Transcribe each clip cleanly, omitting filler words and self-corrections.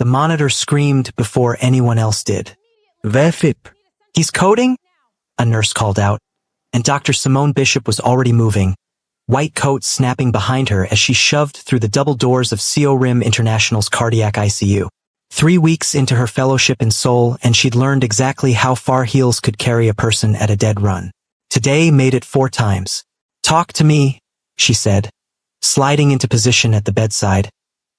The monitor screamed before anyone else did. VFIP. "He's coding?" a nurse called out, and Dr. Simone Bishop was already moving, white coat snapping behind her as she shoved through the double doors of CO Rim International's cardiac ICU. 3 weeks into her fellowship in Seoul, and she'd learned exactly how far heels could carry a person at a dead run. Today made it 4 times. "Talk to me," she said, sliding into position at the bedside,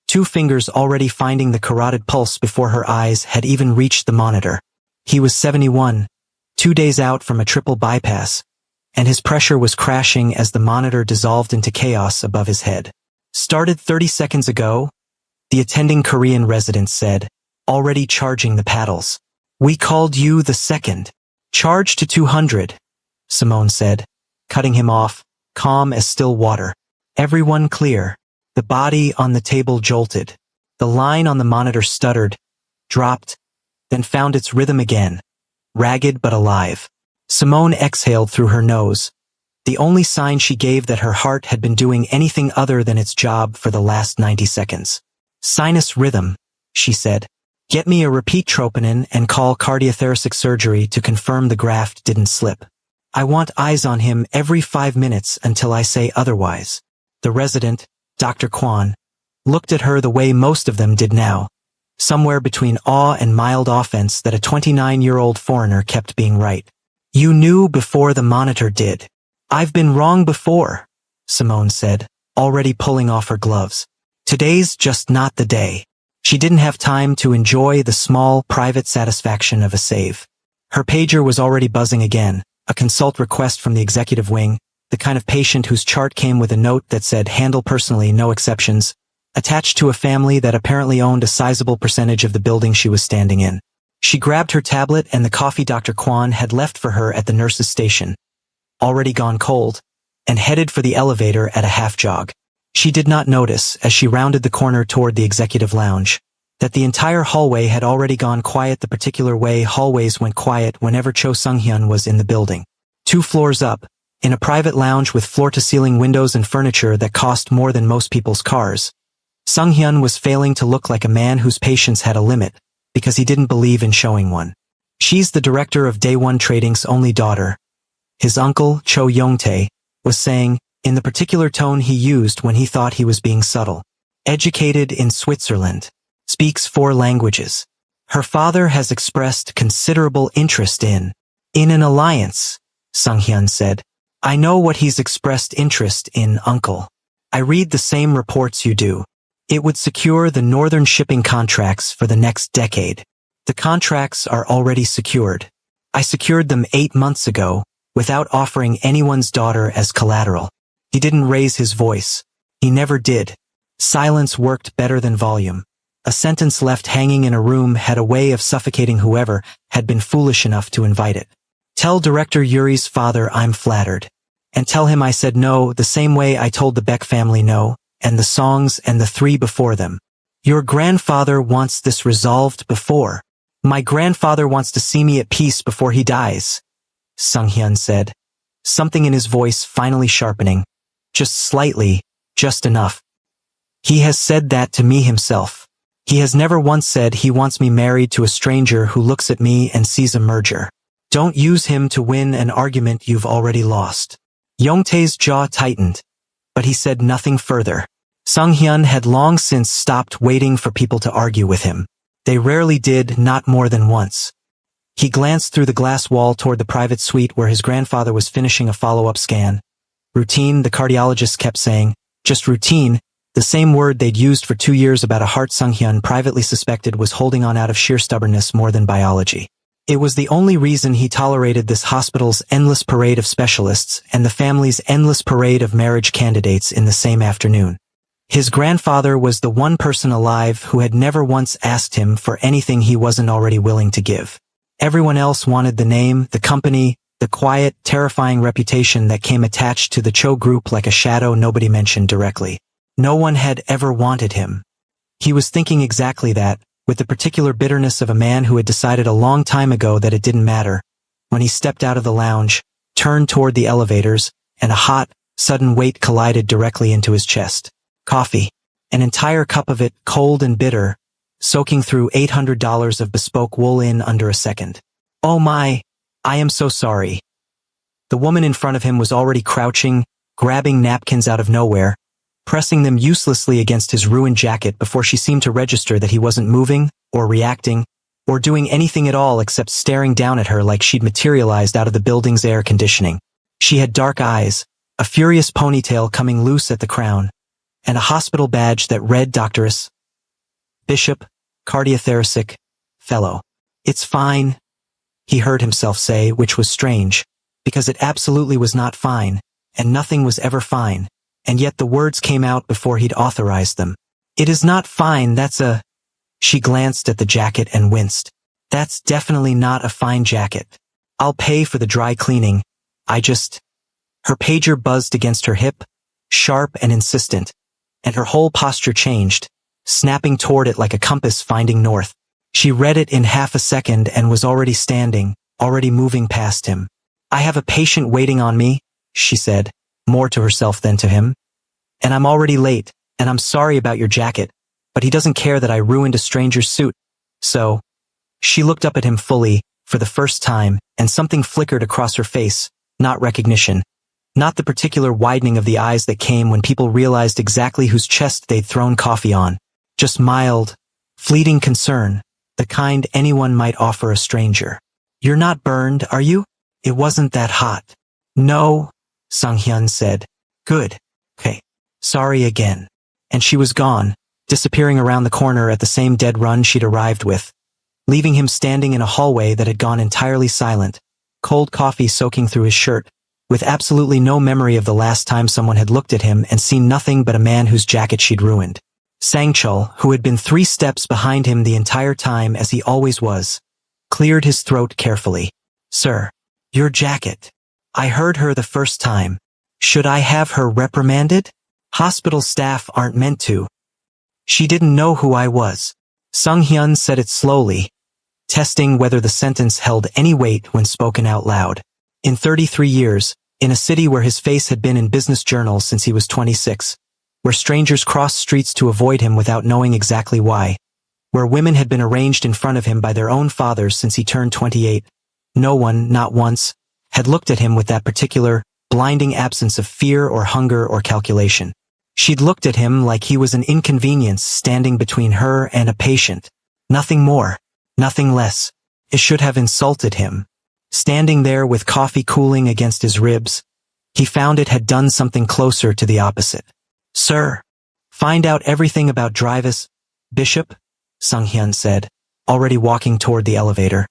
2 fingers already finding the carotid pulse before her eyes had even reached the monitor. He was 71, 2 days out from a triple bypass, and his pressure was crashing as the monitor dissolved into chaos above his head. "Started 30 seconds ago," the attending Korean resident said, already charging the paddles. "We called you the second. Charge to 200, Simone said, cutting him off, calm as still water. "Everyone clear." The body on the table jolted. The line on the monitor stuttered, dropped, then found its rhythm again, ragged but alive. Simone exhaled through her nose, the only sign she gave that her heart had been doing anything other than its job for the last 90 seconds. "Sinus rhythm," she said. "Get me a repeat troponin and call cardiothoracic surgery to confirm the graft didn't slip. I want eyes on him every 5 minutes until I say otherwise." The resident, Dr. Kwan, looked at her the way most of them did now, somewhere between awe and mild offense that a 29-year-old foreigner kept being right. "You knew before the monitor did." "I've been wrong before," Simone said, already pulling off her gloves. "Today's just not the day." She didn't have time to enjoy the small, private satisfaction of a save. Her pager was already buzzing again, a consult request from the executive wing, the kind of patient whose chart came with a note that said "handle personally, no exceptions," attached to a family that apparently owned a sizable percentage of the building she was standing in. She grabbed her tablet and the coffee Dr. Kwan had left for her at the nurse's station, already gone cold, and headed for the elevator at a half jog. She did not notice, as she rounded the corner toward the executive lounge, that the entire hallway had already gone quiet the particular way hallways went quiet whenever Cho Sung-hyun was in the building. 2 floors up, in a private lounge with floor-to-ceiling windows and furniture that cost more than most people's cars, Sung-hyun was failing to look like a man whose patience had a limit, because he didn't believe in showing one. "She's the director of Day One Trading's only daughter," his uncle, Cho Yong-tae, was saying, in the particular tone he used when he thought he was being subtle. "Educated in Switzerland. Speaks 4 languages. Her father has expressed considerable interest in an alliance," Sung-hyun said. "I know what he's expressed interest in, uncle. I read the same reports you do. It would secure the northern shipping contracts for the next decade. The contracts are already secured. I secured them 8 months ago, without offering anyone's daughter as collateral." He didn't raise his voice. He never did. Silence worked better than volume. A sentence left hanging in a room had a way of suffocating whoever had been foolish enough to invite it. "Tell Director Yuri's father I'm flattered. And tell him I said no the same way I told the Beck family no, and the Songs and the 3 before them. Your grandfather wants this resolved before. My grandfather wants to see me at peace before he dies," Sung-hyun said, something in his voice finally sharpening. "Just slightly, just enough. He has said that to me himself. He has never once said he wants me married to a stranger who looks at me and sees a merger. Don't use him to win an argument you've already lost." Yong-tae's jaw tightened, but he said nothing further. Sung-hyun had long since stopped waiting for people to argue with him. They rarely did, not more than once. He glanced through the glass wall toward the private suite where his grandfather was finishing a follow-up scan. Routine, the cardiologist kept saying. Just routine, the same word they'd used for 2 years about a heart Sung-hyun privately suspected was holding on out of sheer stubbornness more than biology. It was the only reason he tolerated this hospital's endless parade of specialists and the family's endless parade of marriage candidates in the same afternoon. His grandfather was the one person alive who had never once asked him for anything he wasn't already willing to give. Everyone else wanted the name, the company, the quiet, terrifying reputation that came attached to the Cho group like a shadow nobody mentioned directly. No one had ever wanted him. He was thinking exactly that, with the particular bitterness of a man who had decided a long time ago that it didn't matter, when he stepped out of the lounge, turned toward the elevators, and a hot, sudden weight collided directly into his chest. Coffee. An entire cup of it, cold and bitter, soaking through $800 of bespoke wool in under a second. Oh my, I am so sorry. The woman in front of him was already crouching, grabbing napkins out of nowhere, pressing them uselessly against his ruined jacket before she seemed to register that he wasn't moving, or reacting, or doing anything at all except staring down at her like she'd materialized out of the building's air conditioning. She had dark eyes, a furious ponytail coming loose at the crown, and a hospital badge that read Doctorus Bishop, Cardiothoracic, Fellow. It's fine, he heard himself say, which was strange, because it absolutely was not fine, and nothing was ever fine, and yet the words came out before he'd authorized them. It is not fine, that's a... She glanced at the jacket and winced. That's definitely not a fine jacket. I'll pay for the dry cleaning. Her pager buzzed against her hip, sharp and insistent, and her whole posture changed, snapping toward it like a compass finding north. She read it in half a second and was already standing, already moving past him. I have a patient waiting on me, she said, more to herself than to him. And I'm already late, and I'm sorry about your jacket, but he doesn't care that I ruined a stranger's suit. So, she looked up at him fully, for the first time, and something flickered across her face, not recognition. Not the particular widening of the eyes that came when people realized exactly whose chest they'd thrown coffee on. Just mild, fleeting concern, the kind anyone might offer a stranger. You're not burned, are you? It wasn't that hot. No, Sung-hyun said. Good. Okay. Sorry again. And she was gone, disappearing around the corner at the same dead run she'd arrived with, leaving him standing in a hallway that had gone entirely silent, cold coffee soaking through his shirt, with absolutely no memory of the last time someone had looked at him and seen nothing but a man whose jacket she'd ruined. Sang-chul, who had been 3 steps behind him the entire time as he always was, cleared his throat carefully. Sir, your jacket. I heard her the first time. Should I have her reprimanded? Hospital staff aren't meant to. She didn't know who I was. Sung-hyun said it slowly, testing whether the sentence held any weight when spoken out loud. In 33 years, in a city where his face had been in business journals since he was 26, where strangers crossed streets to avoid him without knowing exactly why, where women had been arranged in front of him by their own fathers since he turned 28, no one, not once, had looked at him with that particular, blinding absence of fear or hunger or calculation. She'd looked at him like he was an inconvenience standing between her and a patient. Nothing more, nothing less. It should have insulted him. Standing there with coffee cooling against his ribs, he found it had done something closer to the opposite. Sir, find out everything about Drivus, Bishop, Sung-hyun said, already walking toward the elevator.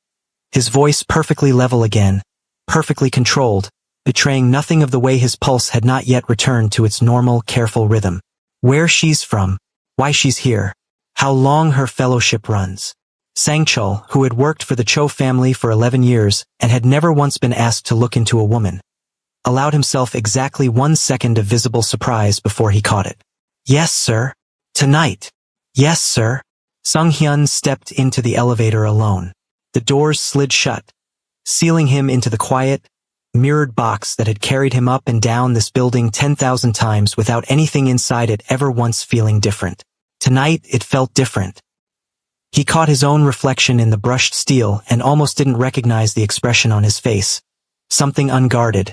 His voice perfectly level again, perfectly controlled, betraying nothing of the way his pulse had not yet returned to its normal, careful rhythm. Where she's from, why she's here, how long her fellowship runs. Sang-chul, who had worked for the Cho family for 11 years and had never once been asked to look into a woman, allowed himself exactly 1 second of visible surprise before he caught it. Yes, sir. Tonight. Yes, sir. Sung-hyun stepped into the elevator alone. The doors slid shut, sealing him into the quiet, mirrored box that had carried him up and down this building 10,000 times without anything inside it ever once feeling different. Tonight it felt different. He caught his own reflection in the brushed steel and almost didn't recognize the expression on his face. Something unguarded.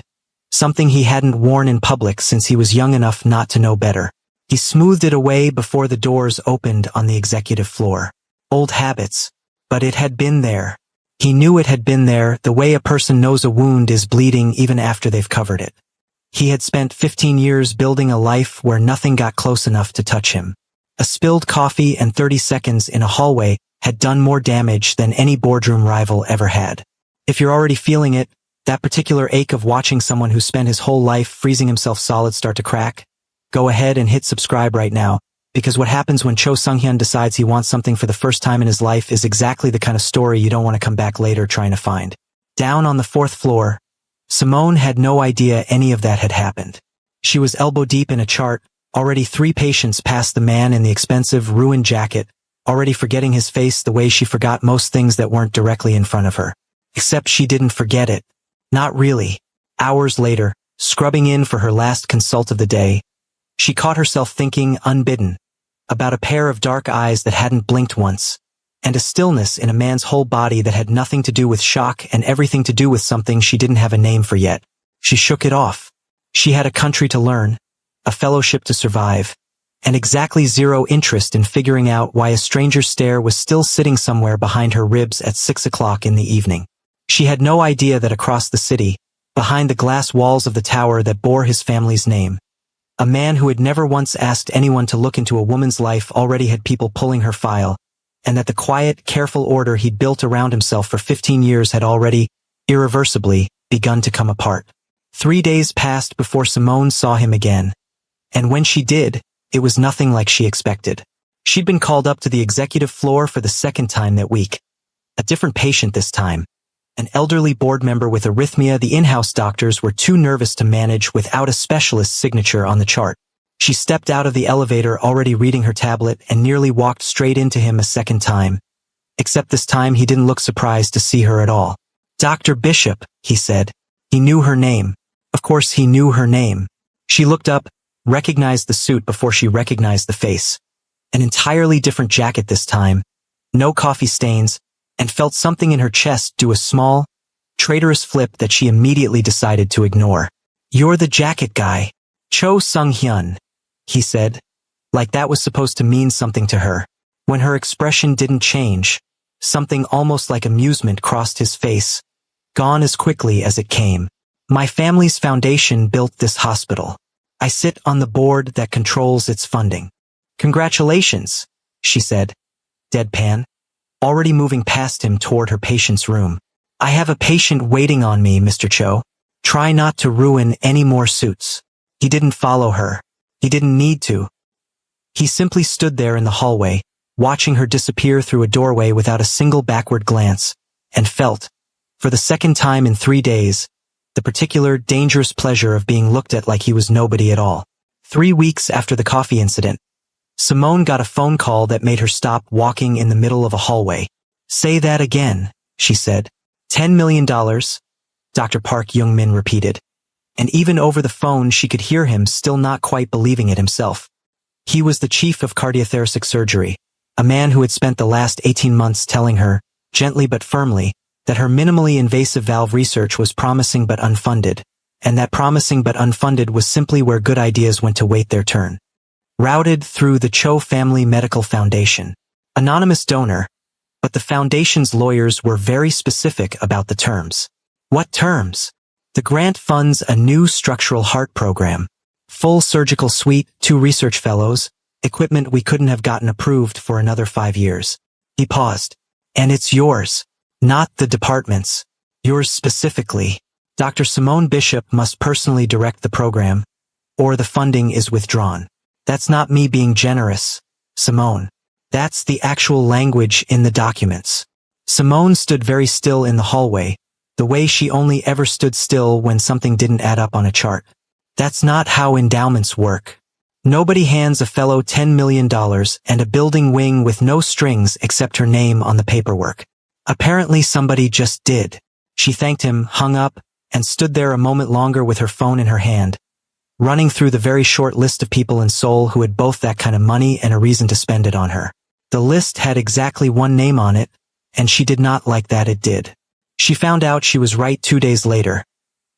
Something he hadn't worn in public since he was young enough not to know better. He smoothed it away before the doors opened on the executive floor. Old habits. But it had been there. He knew it had been there, the way a person knows a wound is bleeding even after they've covered it. He had spent 15 years building a life where nothing got close enough to touch him. A spilled coffee and 30 seconds in a hallway had done more damage than any boardroom rival ever had. If you're already feeling it, that particular ache of watching someone who spent his whole life freezing himself solid start to crack, go ahead and hit subscribe right now, because what happens when Cho Sung-hyun decides he wants something for the first time in his life is exactly the kind of story you don't want to come back later trying to find. Down on the 4th floor, Simone had no idea any of that had happened. She was elbow deep in a chart, already 3 patients past the man in the expensive, ruined jacket, already forgetting his face the way she forgot most things that weren't directly in front of her. Except she didn't forget it. Not really. Hours later, scrubbing in for her last consult of the day, she caught herself thinking, unbidden, about a pair of dark eyes that hadn't blinked once, and a stillness in a man's whole body that had nothing to do with shock and everything to do with something she didn't have a name for yet. She shook it off. She had a country to learn, a fellowship to survive, and exactly zero interest in figuring out why a stranger's stare was still sitting somewhere behind her ribs at 6 o'clock in the evening. She had no idea that across the city, behind the glass walls of the tower that bore his family's name, a man who had never once asked anyone to look into a woman's life already had people pulling her file, and that the quiet, careful order he'd built around himself for 15 years had already, irreversibly, begun to come apart. 3 days passed before Simone saw him again, and when she did, it was nothing like she expected. She'd been called up to the executive floor for the second time that week. A different patient this time. An elderly board member with arrhythmia the in-house doctors were too nervous to manage without a specialist's signature on the chart. She stepped out of the elevator already reading her tablet and nearly walked straight into him a second time. Except this time he didn't look surprised to see her at all. "Dr. Bishop," he said. He knew her name. Of course he knew her name. She looked up, recognized the suit before she recognized the face. An entirely different jacket this time. No coffee stains, and felt something in her chest do a small, traitorous flip that she immediately decided to ignore. "You're the jacket guy. Cho Sung-hyun," he said, like that was supposed to mean something to her. When her expression didn't change, something almost like amusement crossed his face, gone as quickly as it came. "My family's foundation built this hospital. I sit on the board that controls its funding." "Congratulations," she said, deadpan, already moving past him toward her patient's room. "I have a patient waiting on me, Mr. Cho. Try not to ruin any more suits." He didn't follow her. He didn't need to. He simply stood there in the hallway, watching her disappear through a doorway without a single backward glance, and felt, for the second time in 3 days, the particular dangerous pleasure of being looked at like he was nobody at all. 3 weeks after the coffee incident, Simone got a phone call that made her stop walking in the middle of a hallway. "Say that again," she said. $10 million, Dr. Park Young-min repeated. And even over the phone she could hear him still not quite believing it himself. He was the chief of cardiothoracic surgery, a man who had spent the last 18 months telling her, gently but firmly, that her minimally invasive valve research was promising but unfunded, and that promising but unfunded was simply where good ideas went to wait their turn. Routed through the Cho Family Medical Foundation. Anonymous donor, but the foundation's lawyers were very specific about the terms. What terms? The grant funds a new structural heart program, full surgical suite, 2 research fellows, equipment we couldn't have gotten approved for another 5 years. He paused. "And it's yours, not the department's. Yours specifically. Dr. Simone Bishop must personally direct the program, or the funding is withdrawn." "That's not me being generous, Simone. That's the actual language in the documents." Simone stood very still in the hallway, the way she only ever stood still when something didn't add up on a chart. "That's not how endowments work. Nobody hands a fellow $10 million and a building wing with no strings except her name on the paperwork. Apparently somebody just did." She thanked him, hung up, and stood there a moment longer with her phone in her hand, running through the very short list of people in Seoul who had both that kind of money and a reason to spend it on her. The list had exactly one name on it, and she did not like that it did. She found out she was right 2 days later.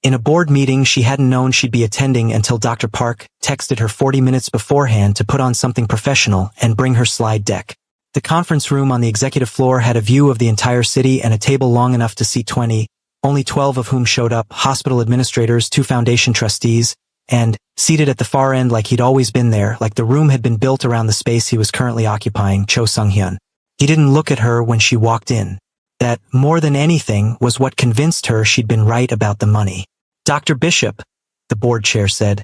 In a board meeting she hadn't known she'd be attending until Dr. Park texted her 40 minutes beforehand to put on something professional and bring her slide deck. The conference room on the executive floor had a view of the entire city and a table long enough to seat 20, only 12 of whom showed up: hospital administrators, 2 foundation trustees, and, seated at the far end like he'd always been there, like the room had been built around the space he was currently occupying, Cho Sung-hyun. He didn't look at her when she walked in. That, more than anything, was what convinced her she'd been right about the money. "Dr. Bishop," the board chair said,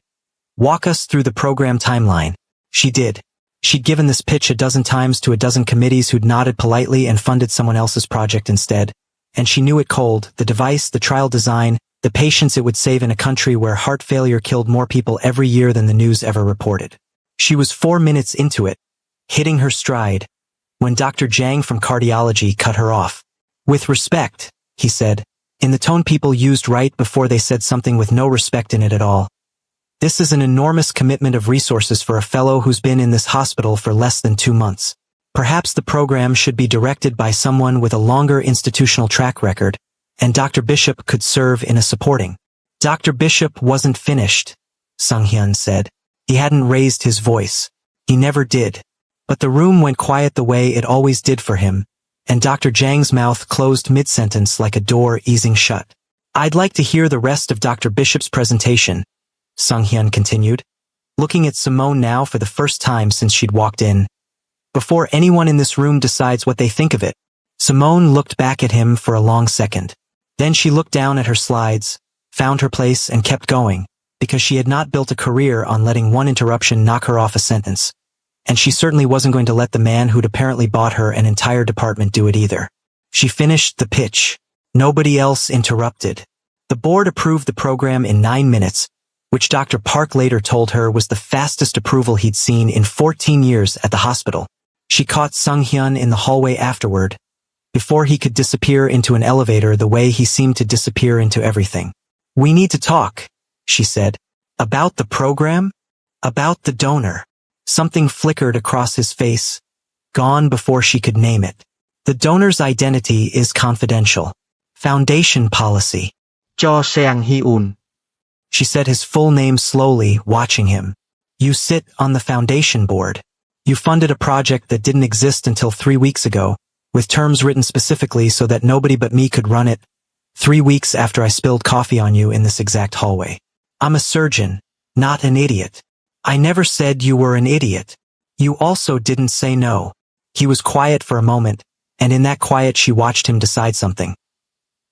"walk us through the program timeline." She did. She'd given this pitch a dozen times to a dozen committees who'd nodded politely and funded someone else's project instead, and she knew it cold: the device, the trial design, the patients it would save in a country where heart failure killed more people every year than the news ever reported. She was 4 minutes into it, hitting her stride, when Dr. Jang from cardiology cut her off. "With respect," he said, in the tone people used right before they said something with no respect in it at all. This is an enormous commitment of resources for a fellow who's been in this hospital for less than 2 months. Perhaps the program should be directed by someone with a longer institutional track record, and Dr. Bishop could serve in a supporting. Dr. Bishop wasn't finished, Sung-hyun said. He hadn't raised his voice. He never did. But the room went quiet the way it always did for him, and Dr. Jang's mouth closed mid-sentence like a door easing shut. I'd like to hear the rest of Dr. Bishop's presentation, Sung-hyun continued, looking at Simone now for the first time since she'd walked in. Before anyone in this room decides what they think of it. Simone looked back at him for a long second. Then she looked down at her slides, found her place and kept going, because she had not built a career on letting one interruption knock her off a sentence. And she certainly wasn't going to let the man who'd apparently bought her an entire department do it either. She finished the pitch. Nobody else interrupted. The board approved the program in 9 minutes, which Dr. Park later told her was the fastest approval he'd seen in 14 years at the hospital. She caught Sung-hyun in the hallway afterward, before he could disappear into an elevator the way he seemed to disappear into everything. We need to talk, she said. About the program? About the donor. Something flickered across his face, gone before she could name it. The donor's identity is confidential. Foundation policy. Cho Seang-hyun. She said his full name slowly, watching him. You sit on the foundation board. You funded a project that didn't exist until 3 weeks ago, with terms written specifically so that nobody but me could run it, 3 weeks after I spilled coffee on you in this exact hallway. I'm a surgeon, not an idiot. I never said you were an idiot. You also didn't say no. He was quiet for a moment, and in that quiet she watched him decide something.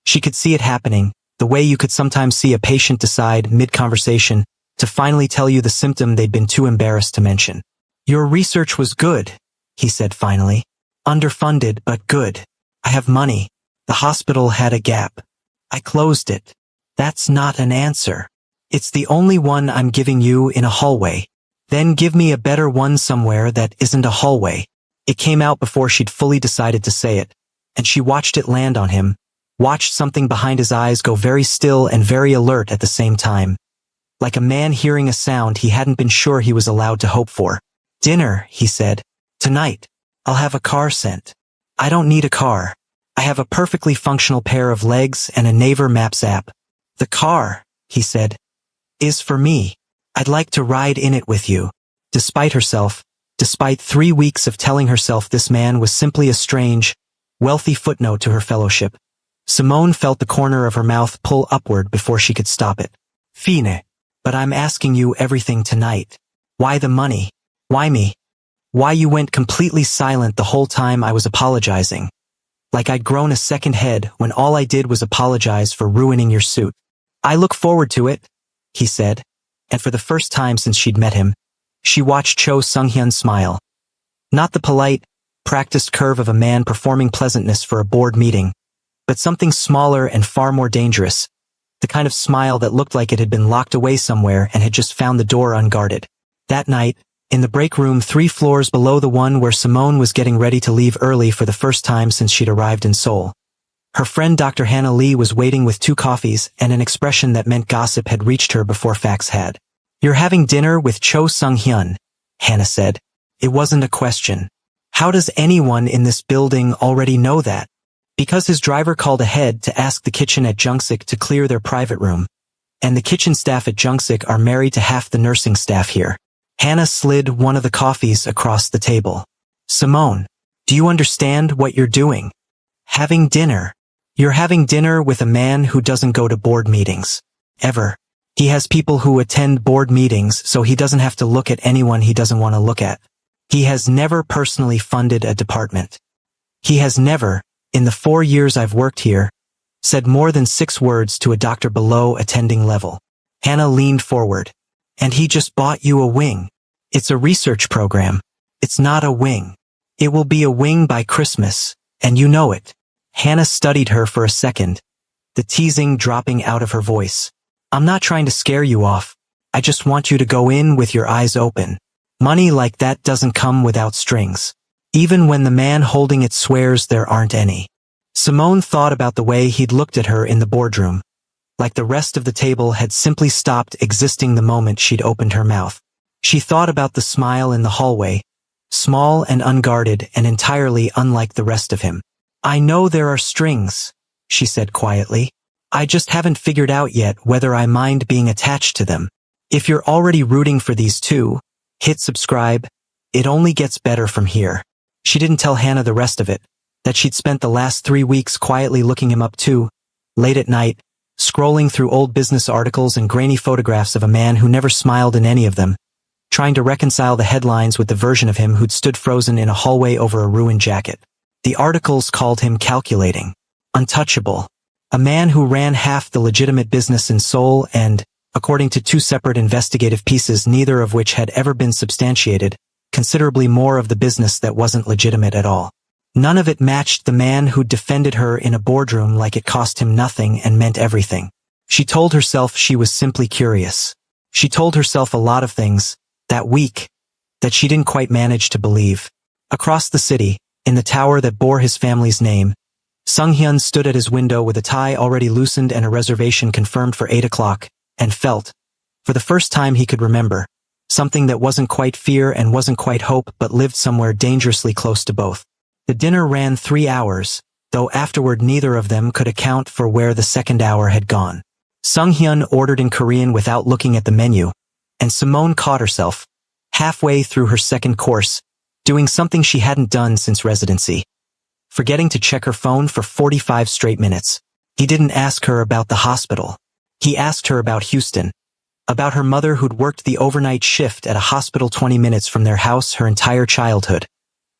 She could see it happening, the way you could sometimes see a patient decide, mid-conversation, to finally tell you the symptom they'd been too embarrassed to mention. Your research was good, he said finally. Underfunded, but good. I have money. The hospital had a gap. I closed it. That's not an answer. It's the only one I'm giving you in a hallway. Then give me a better one somewhere that isn't a hallway. It came out before she'd fully decided to say it, and she watched it land on him, watched something behind his eyes go very still and very alert at the same time. Like a man hearing a sound he hadn't been sure he was allowed to hope for. Dinner, he said. Tonight. I'll have a car sent. I don't need a car. I have a perfectly functional pair of legs and a Naver Maps app. The car, he said, is for me. I'd like to ride in it with you. Despite herself, despite 3 weeks of telling herself this man was simply a strange, wealthy footnote to her fellowship, Simone felt the corner of her mouth pull upward before she could stop it. Fine. But I'm asking you everything tonight. Why the money? Why me? Why you went completely silent the whole time I was apologizing? Like I'd grown a second head when all I did was apologize for ruining your suit. I look forward to it, he said, and for the first time since she'd met him, she watched Cho Sung-hyun smile. Not the polite, practiced curve of a man performing pleasantness for a board meeting, but something smaller and far more dangerous, the kind of smile that looked like it had been locked away somewhere and had just found the door unguarded. That night, in the break room 3 floors below the one where Simone was getting ready to leave early for the first time since she'd arrived in Seoul, her friend Dr. Hannah Lee was waiting with 2 coffees and an expression that meant gossip had reached her before facts had. You're having dinner with Cho Sung-hyun, Hannah said. It wasn't a question. How does anyone in this building already know that? Because his driver called ahead to ask the kitchen at Jungsik to clear their private room, and the kitchen staff at Jungsik are married to half the nursing staff here. Hannah slid one of the coffees across the table. Simone, do you understand what you're doing? Having dinner. You're having dinner with a man who doesn't go to board meetings. Ever. He has people who attend board meetings so he doesn't have to look at anyone he doesn't want to look at. He has never personally funded a department. He has never, in the 4 years I've worked here, said more than 6 words to a doctor below attending level. Hannah leaned forward. And he just bought you a wing. It's a research program. It's not a wing. It will be a wing by Christmas, and you know it. Hannah studied her for a second, the teasing dropping out of her voice. I'm not trying to scare you off. I just want you to go in with your eyes open. Money like that doesn't come without strings. Even when the man holding it swears there aren't any. Simone thought about the way he'd looked at her in the boardroom. like the rest of the table had simply stopped existing the moment she'd opened her mouth. She thought about the smile in the hallway, small and unguarded and entirely unlike the rest of him. "I know there are strings," she said quietly. "I just haven't figured out yet whether I mind being attached to them. If you're already rooting for these two, hit subscribe. It only gets better from here." She didn't tell Hannah the rest of it, that she'd spent the last 3 weeks quietly looking him up too, late at night, scrolling through old business articles and grainy photographs of a man who never smiled in any of them, trying to reconcile the headlines with the version of him who'd stood frozen in a hallway over a ruined jacket. The articles called him calculating, untouchable, a man who ran half the legitimate business in Seoul and, according to 2 separate investigative pieces neither of which had ever been substantiated, considerably more of the business that wasn't legitimate at all. None of it matched the man who'd defended her in a boardroom like it cost him nothing and meant everything. She told herself she was simply curious. She told herself a lot of things, that week, that she didn't quite manage to believe. Across the city, in the tower that bore his family's name, Sung-hyun stood at his window with a tie already loosened and a reservation confirmed for 8 o'clock, and felt, for the first time he could remember, something that wasn't quite fear and wasn't quite hope but lived somewhere dangerously close to both. The dinner ran 3 hours, though afterward neither of them could account for where the second hour had gone. Sung-hyun ordered in Korean without looking at the menu, and Simone caught herself, halfway through her second course, doing something she hadn't done since residency, forgetting to check her phone for 45 straight minutes. He didn't ask her about the hospital. He asked her about Houston, about her mother who'd worked the overnight shift at a hospital 20 minutes from their house her entire childhood,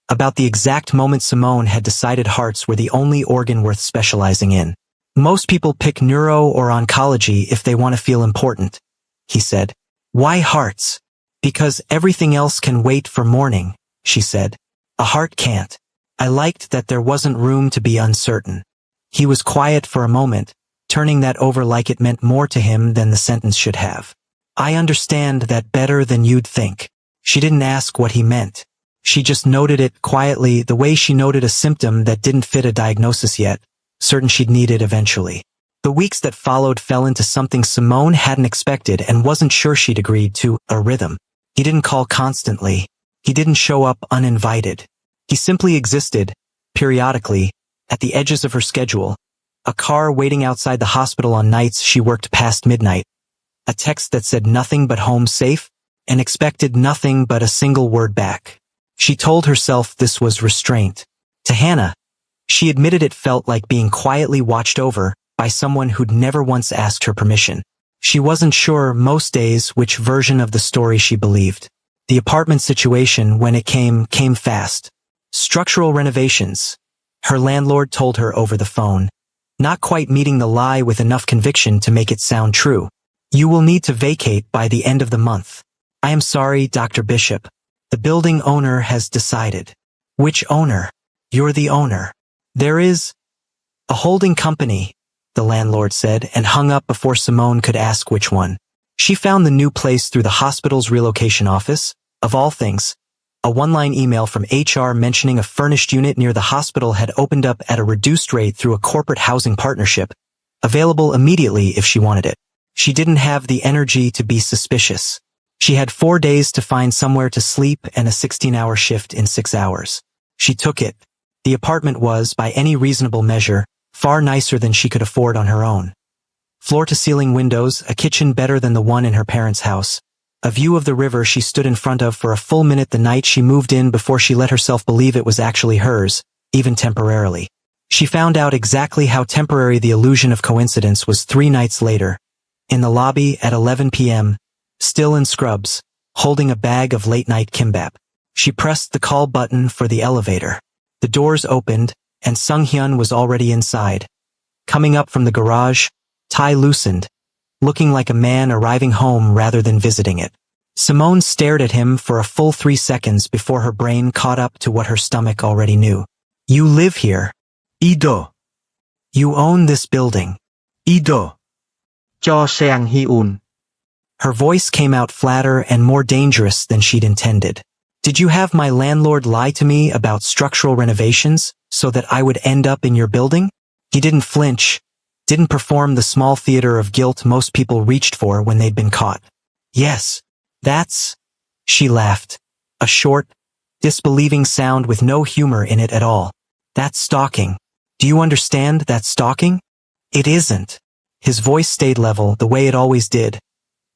about the exact moment Simone had decided hearts were the only organ worth specializing in. "Most people pick neuro or oncology if they want to feel important," he said. "Why hearts?" "Because everything else can wait for morning," she said. "A heart can't." I liked that there wasn't room to be uncertain. He was quiet for a moment, turning that over like it meant more to him than the sentence should have. "I understand that better than you'd think." She didn't ask what he meant. She just noted it quietly the way she noted a symptom that didn't fit a diagnosis yet, certain she'd need it eventually. The weeks that followed fell into something Simone hadn't expected and wasn't sure she'd agreed to, a rhythm. He didn't call constantly. He didn't show up uninvited. He simply existed, periodically, at the edges of her schedule, a car waiting outside the hospital on nights she worked past midnight, a text that said nothing but home safe, and expected nothing but a single word back. She told herself this was restraint. To Hannah, she admitted it felt like being quietly watched over by someone who'd never once asked her permission. She wasn't sure most days which version of the story she believed. The apartment situation, when it came fast. Structural renovations, her landlord told her over the phone, not quite meeting the lie with enough conviction to make it sound true. "You will need to vacate by the end of the month." "I am sorry, Dr. Bishop. The building owner has decided." "Which owner?" "You're the owner." "There is a holding company," the landlord said, and hung up before Simone could ask which one. She found the new place through the hospital's relocation office, of all things. A one-line email from HR mentioning a furnished unit near the hospital had opened up at a reduced rate through a corporate housing partnership, available immediately if she wanted it. She didn't have the energy to be suspicious. She had 4 days to find somewhere to sleep and a 16-hour shift in 6 hours. She took it. The apartment was, by any reasonable measure, far nicer than she could afford on her own. Floor-to-ceiling windows, a kitchen better than the one in her parents' house, a view of the river she stood in front of for a full minute the night she moved in before she let herself believe it was actually hers, even temporarily. She found out exactly how temporary the illusion of coincidence was 3 nights later, in the lobby at 11 p.m., still in scrubs, holding a bag of late-night kimbap. She pressed the call button for the elevator. The doors opened, and Sung-hyun was already inside. Coming up from the garage, tie loosened, looking like a man arriving home rather than visiting it. Simone stared at him for a full 3 seconds before her brain caught up to what her stomach already knew. "You live here. Ido. You own this building." Ido. Cho Seang-hyun. Her voice came out flatter and more dangerous than she'd intended. "Did you have my landlord lie to me about structural renovations so that I would end up in your building?" He didn't flinch, Didn't perform the small theater of guilt most people reached for when they'd been caught. Yes, that's... She laughed. A short, disbelieving sound with no humor in it at all. That's stalking. Do you understand that's stalking? It isn't. His voice stayed level, the way it always did.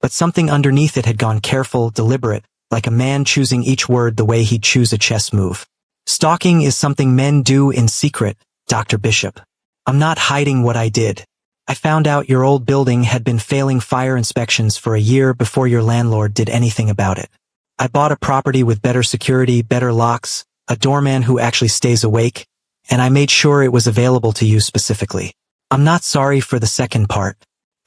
But something underneath it had gone careful, deliberate, like a man choosing each word the way he'd choose a chess move. Stalking is something men do in secret, Dr. Bishop. I'm not hiding what I did. I found out your old building had been failing fire inspections for a year before your landlord did anything about it. I bought a property with better security, better locks, a doorman who actually stays awake, and I made sure it was available to you specifically. I'm not sorry for the second part.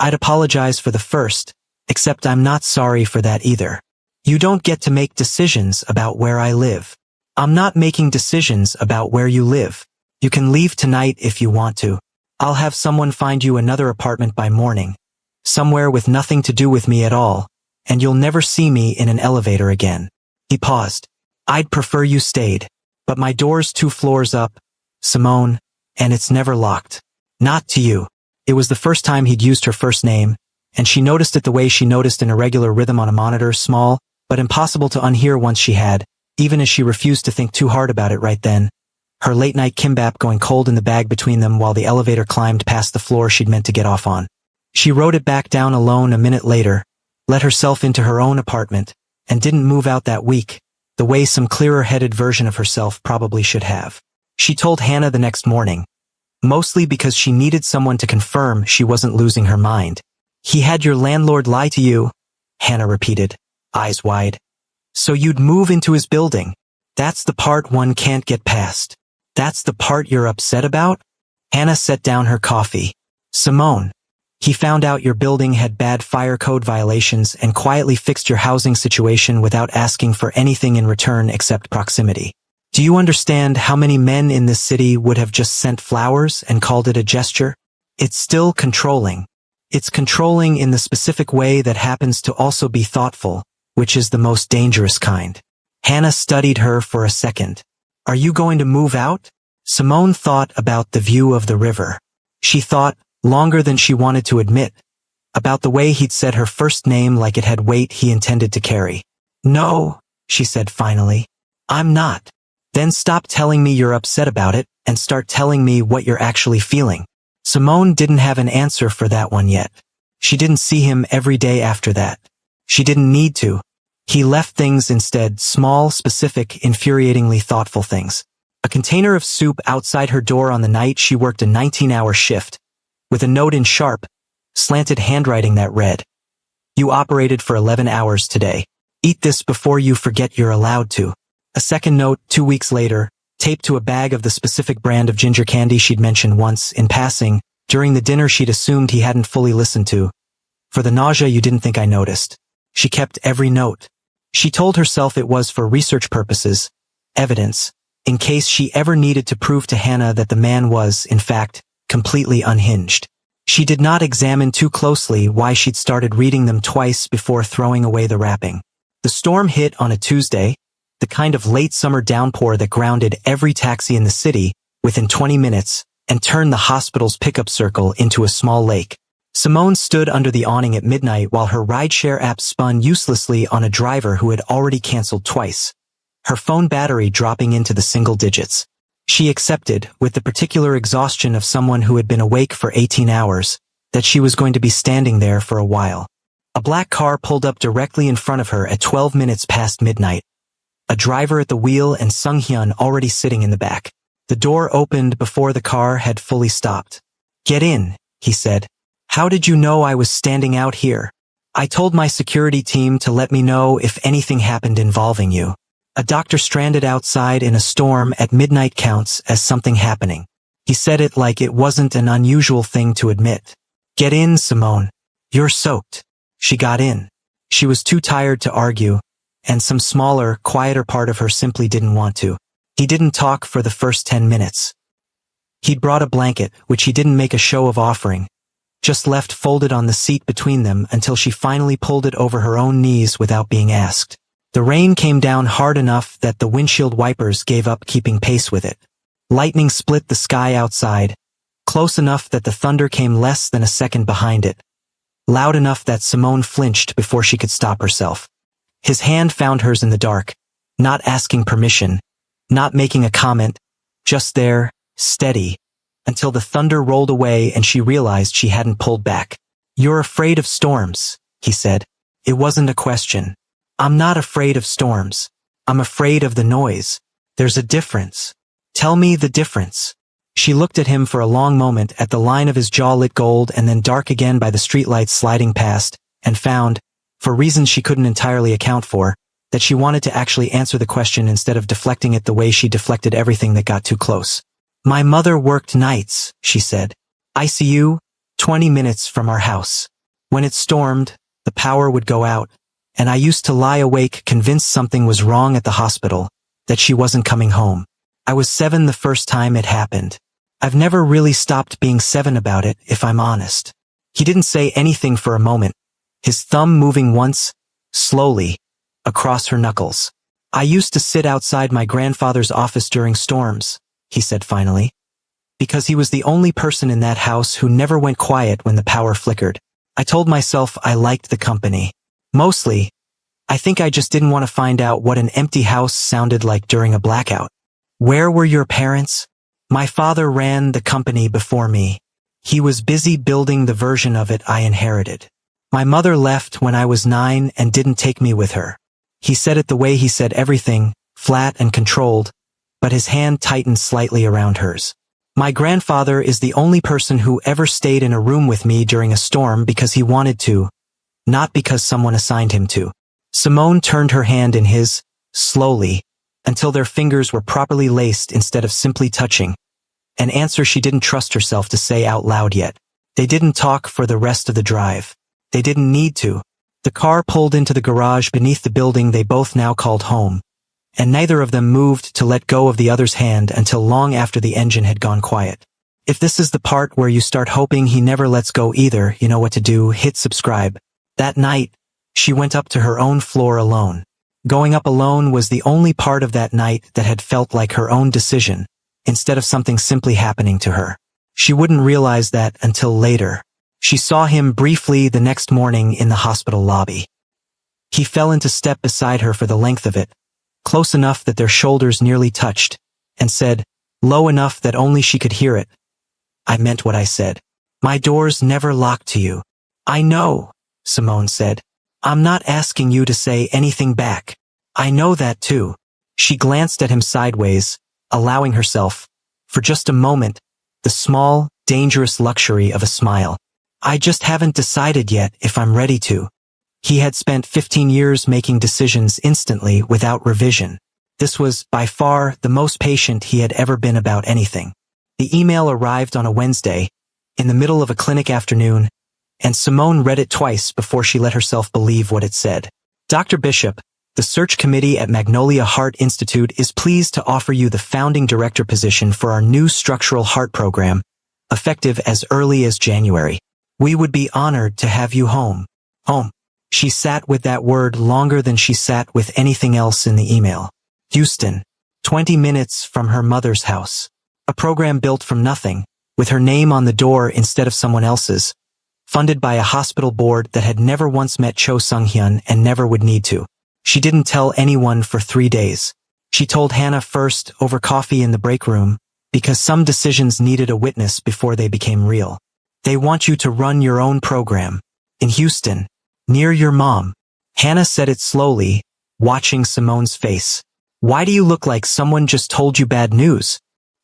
I'd apologize for the first, except I'm not sorry for that either. You don't get to make decisions about where I live. I'm not making decisions about where you live. You can leave tonight if you want to. I'll have someone find you another apartment by morning, somewhere with nothing to do with me at all, and you'll never see me in an elevator again. He paused. I'd prefer you stayed, but my door's 2 floors up, Simone, and it's never locked. Not to you. It was the first time he'd used her first name, and she noticed it the way she noticed an irregular rhythm on a monitor, small, but impossible to unhear once she had, even as she refused to think too hard about it right then. Her late-night kimbap going cold in the bag between them while the elevator climbed past the floor she'd meant to get off on. She rode it back down alone a minute later, let herself into her own apartment, and didn't move out that week, the way some clearer-headed version of herself probably should have. She told Hannah the next morning, mostly because she needed someone to confirm she wasn't losing her mind. He had your landlord lie to you, Hannah repeated, eyes wide. So you'd move into his building. That's the part one can't get past. That's the part you're upset about? Hannah set down her coffee. Simone, he found out your building had bad fire code violations and quietly fixed your housing situation without asking for anything in return except proximity. Do you understand how many men in this city would have just sent flowers and called it a gesture? It's still controlling. It's controlling in the specific way that happens to also be thoughtful, which is the most dangerous kind. Hannah studied her for a second. Are you going to move out? Simone thought about the view of the river. She thought, longer than she wanted to admit, about the way he'd said her first name like it had weight he intended to carry. No, she said finally. I'm not. Then stop telling me you're upset about it and start telling me what you're actually feeling. Simone didn't have an answer for that one yet. She didn't see him every day after that. She didn't need to. He left things instead, small, specific, infuriatingly thoughtful things. A container of soup outside her door on the night she worked a 19-hour shift, with a note in sharp, slanted handwriting that read, "You operated for 11 hours today. Eat this before you forget you're allowed to." A second note, 2 weeks later, taped to a bag of the specific brand of ginger candy she'd mentioned once, in passing, during the dinner she'd assumed he hadn't fully listened to. For the nausea you didn't think I noticed. She kept every note. She told herself it was for research purposes, evidence, in case she ever needed to prove to Hannah that the man was, in fact, completely unhinged. She did not examine too closely why she'd started reading them twice before throwing away the wrapping. The storm hit on a Tuesday, the kind of late summer downpour that grounded every taxi in the city within 20 minutes and turned the hospital's pickup circle into a small lake. Simone stood under the awning at midnight while her rideshare app spun uselessly on a driver who had already canceled twice, her phone battery dropping into the single digits. She accepted, with the particular exhaustion of someone who had been awake for 18 hours, that she was going to be standing there for a while. A black car pulled up directly in front of her at 12 minutes past midnight. A driver at the wheel and Sung-hyun already sitting in the back. The door opened before the car had fully stopped. "Get in," he said. "How did you know I was standing out here?" "I told my security team to let me know if anything happened involving you. A doctor stranded outside in a storm at midnight counts as something happening." He said it like it wasn't an unusual thing to admit. "Get in, Simone. You're soaked." She got in. She was too tired to argue, and some smaller, quieter part of her simply didn't want to. He didn't talk for the first 10 minutes. He'd brought a blanket, which he didn't make a show of offering, just left folded on the seat between them until she finally pulled it over her own knees without being asked. The rain came down hard enough that the windshield wipers gave up keeping pace with it. Lightning split the sky outside, close enough that the thunder came less than a second behind it, loud enough that Simone flinched before she could stop herself. His hand found hers in the dark, not asking permission, not making a comment, just there, steady, until the thunder rolled away and she realized she hadn't pulled back. "You're afraid of storms," he said. It wasn't a question. "I'm not afraid of storms. I'm afraid of the noise. There's a difference. Tell me the difference." She looked at him for a long moment, at the line of his jaw lit gold and then dark again by the streetlights sliding past, and found, for reasons she couldn't entirely account for, that she wanted to actually answer the question instead of deflecting it the way she deflected everything that got too close. "My mother worked nights," she said. "ICU, 20 minutes from our house. When it stormed, the power would go out, and I used to lie awake convinced something was wrong at the hospital, that she wasn't coming home. I was 7 the first time it happened. I've never really stopped being 7 about it, if I'm honest." He didn't say anything for a moment, his thumb moving once, slowly, across her knuckles. "I used to sit outside my grandfather's office during storms," he said finally, "because he was the only person in that house who never went quiet when the power flickered. I told myself I liked the company. Mostly, I think I just didn't want to find out what an empty house sounded like during a blackout." "Where were your parents?" "My father ran the company before me. He was busy building the version of it I inherited. My mother left when I was 9 and didn't take me with her." He said it the way he said everything, flat and controlled, but his hand tightened slightly around hers. "My grandfather is the only person who ever stayed in a room with me during a storm because he wanted to, not because someone assigned him to." Simone turned her hand in his, slowly, until their fingers were properly laced instead of simply touching, an answer she didn't trust herself to say out loud yet. They didn't talk for the rest of the drive. They didn't need to. The car pulled into the garage beneath the building they both now called home, and neither of them moved to let go of the other's hand until long after the engine had gone quiet. If this is the part where you start hoping he never lets go either, you know what to do, hit subscribe. That night, she went up to her own floor alone. Going up alone was the only part of that night that had felt like her own decision, instead of something simply happening to her. She wouldn't realize that until later. She saw him briefly the next morning in the hospital lobby. He fell into step beside her for the length of it, close enough that their shoulders nearly touched, and said, low enough that only she could hear it, "I meant what I said. My door's never locked to you." "I know," Simone said. "I'm not asking you to say anything back. I know that too." She glanced at him sideways, allowing herself, for just a moment, the small, dangerous luxury of a smile. "I just haven't decided yet if I'm ready to." He had spent 15 years making decisions instantly without revision. This was, by far, the most patient he had ever been about anything. The email arrived on a Wednesday, in the middle of a clinic afternoon, and Simone read it twice before she let herself believe what it said. "Dr. Bishop, the search committee at Magnolia Heart Institute is pleased to offer you the founding director position for our new structural heart program, effective as early as January. We would be honored to have you home." Home. She sat with that word longer than she sat with anything else in the email. Houston, 20 minutes from her mother's house. A program built from nothing, with her name on the door instead of someone else's, funded by a hospital board that had never once met Cho Sung-hyun and never would need to. She didn't tell anyone for 3 days. She told Hannah first over coffee in the break room, because some decisions needed a witness before they became real. "They want you to run your own program. In Houston. Near your mom." Hannah said it slowly, watching Simone's face. "Why do you look like someone just told you bad news?"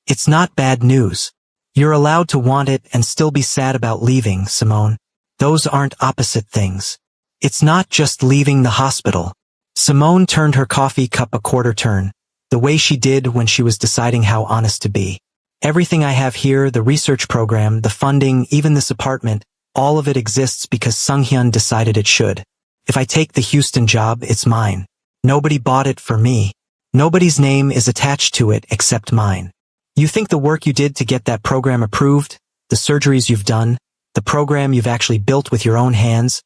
"It's not bad news. You're allowed to want it and still be sad about leaving, Simone. Those aren't opposite things. It's not just leaving the hospital." Simone turned her coffee cup a quarter turn, the way she did when she was deciding how honest to be. "Everything I have here, the research program, the funding, even this apartment, all of it exists because Sung-hyun decided it should. If I take the Houston job, it's mine. Nobody bought it for me. Nobody's name is attached to it except mine. You think the work you did to get that program approved, the surgeries you've done, the program you've actually built with your own hands,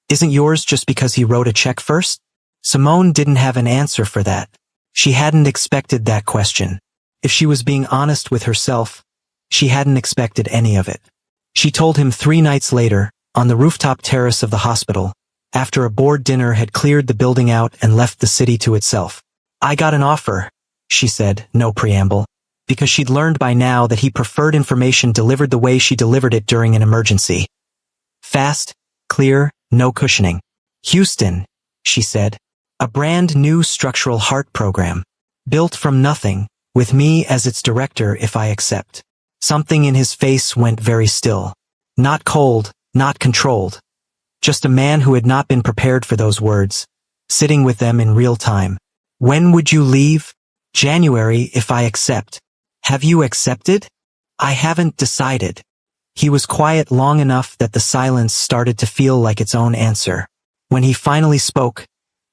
isn't yours just because he wrote a check first?" Simone didn't have an answer for that. She hadn't expected that question. If she was being honest with herself, She hadn't expected any of it. She told him 3 nights later, on the rooftop terrace of the hospital, after a board dinner had cleared the building out and left the city to itself. I got an offer, she said, no preamble, because she'd learned by now that he preferred information delivered the way she delivered it during an emergency. Fast, clear, no cushioning. Houston, she said. A brand new structural heart program. Built from nothing, with me as its director if I accept. Something in his face went very still. Not cold, not controlled. Just a man who had not been prepared for those words, sitting with them in real time. When would you leave? January if I accept. Have you accepted? I haven't decided. He was quiet long enough that the silence started to feel like its own answer. When he finally spoke,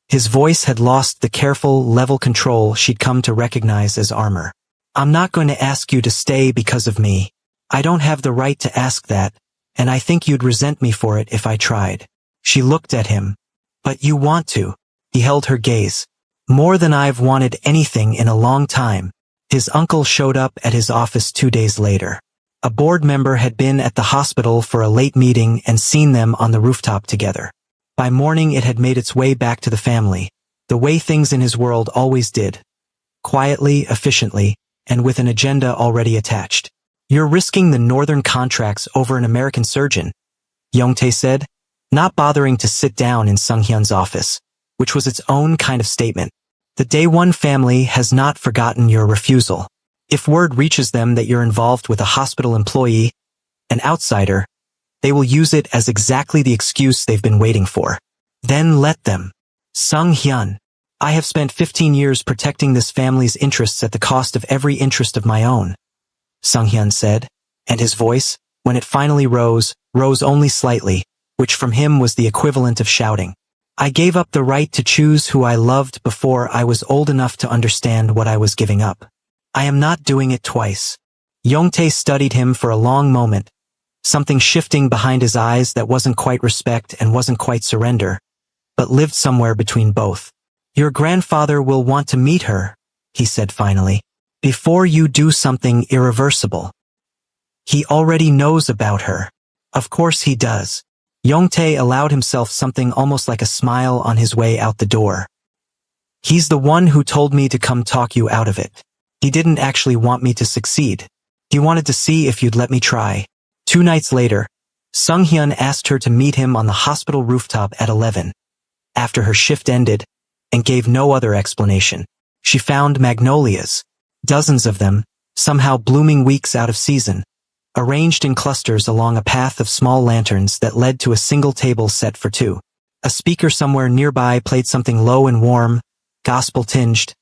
his voice had lost the careful, level control she'd come to recognize as armor. I'm not going to ask you to stay because of me. I don't have the right to ask that, and I think you'd resent me for it if I tried. She looked at him. But you want to. He held her gaze. More than I've wanted anything in a long time. His uncle showed up at his office 2 days later. A board member had been at the hospital for a late meeting and seen them on the rooftop together. By morning it had made its way back to the family, the way things in his world always did. Quietly, efficiently, and with an agenda already attached. You're risking the northern contracts over an American surgeon, Youngtae said, not bothering to sit down in Sung-hyun's office, which was its own kind of statement. The Day One family has not forgotten your refusal. If word reaches them that you're involved with a hospital employee, an outsider, they will use it as exactly the excuse they've been waiting for. Then let them. Sung-hyun. I have spent 15 years protecting this family's interests at the cost of every interest of my own, Sung-hyun said, and his voice, when it finally rose only slightly, which from him was the equivalent of shouting. I gave up the right to choose who I loved before I was old enough to understand what I was giving up. I am not doing it twice. Youngtae studied him for a long moment, something shifting behind his eyes that wasn't quite respect and wasn't quite surrender, but lived somewhere between both. Your grandfather will want to meet her, he said finally, before you do something irreversible. He already knows about her. Of course he does. Youngtae allowed himself something almost like a smile on his way out the door. He's the one who told me to come talk you out of it. He didn't actually want me to succeed. He wanted to see if you'd let me try. 2 nights later, Sung-hyun asked her to meet him on the hospital rooftop at 11. After her shift ended, and gave no other explanation, she found magnolias, dozens of them, somehow blooming weeks out of season, arranged in clusters along a path of small lanterns that led to a single table set for 2. A speaker somewhere nearby played something low and warm, gospel-tinged,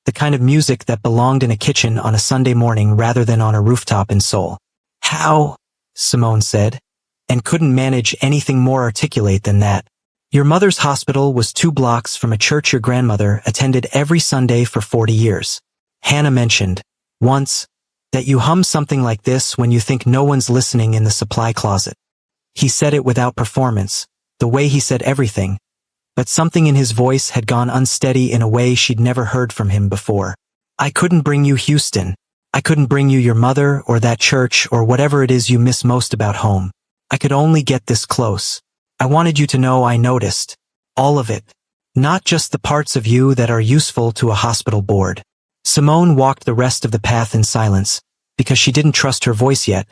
the kind of music that belonged in a kitchen on a Sunday morning rather than on a rooftop in Seoul. How? Simone said, and couldn't manage anything more articulate than that. Your mother's hospital was 2 blocks from a church your grandmother attended every Sunday for 40 years. Hannah mentioned, once, that you hum something like this when you think no one's listening in the supply closet. He said it without performance, the way he said everything, but something in his voice had gone unsteady in a way she'd never heard from him before. I couldn't bring you Houston. I couldn't bring you your mother or that church or whatever it is you miss most about home. I could only get this close. I wanted you to know I noticed. All of it. Not just the parts of you that are useful to a hospital board. Simone walked the rest of the path in silence, because she didn't trust her voice yet,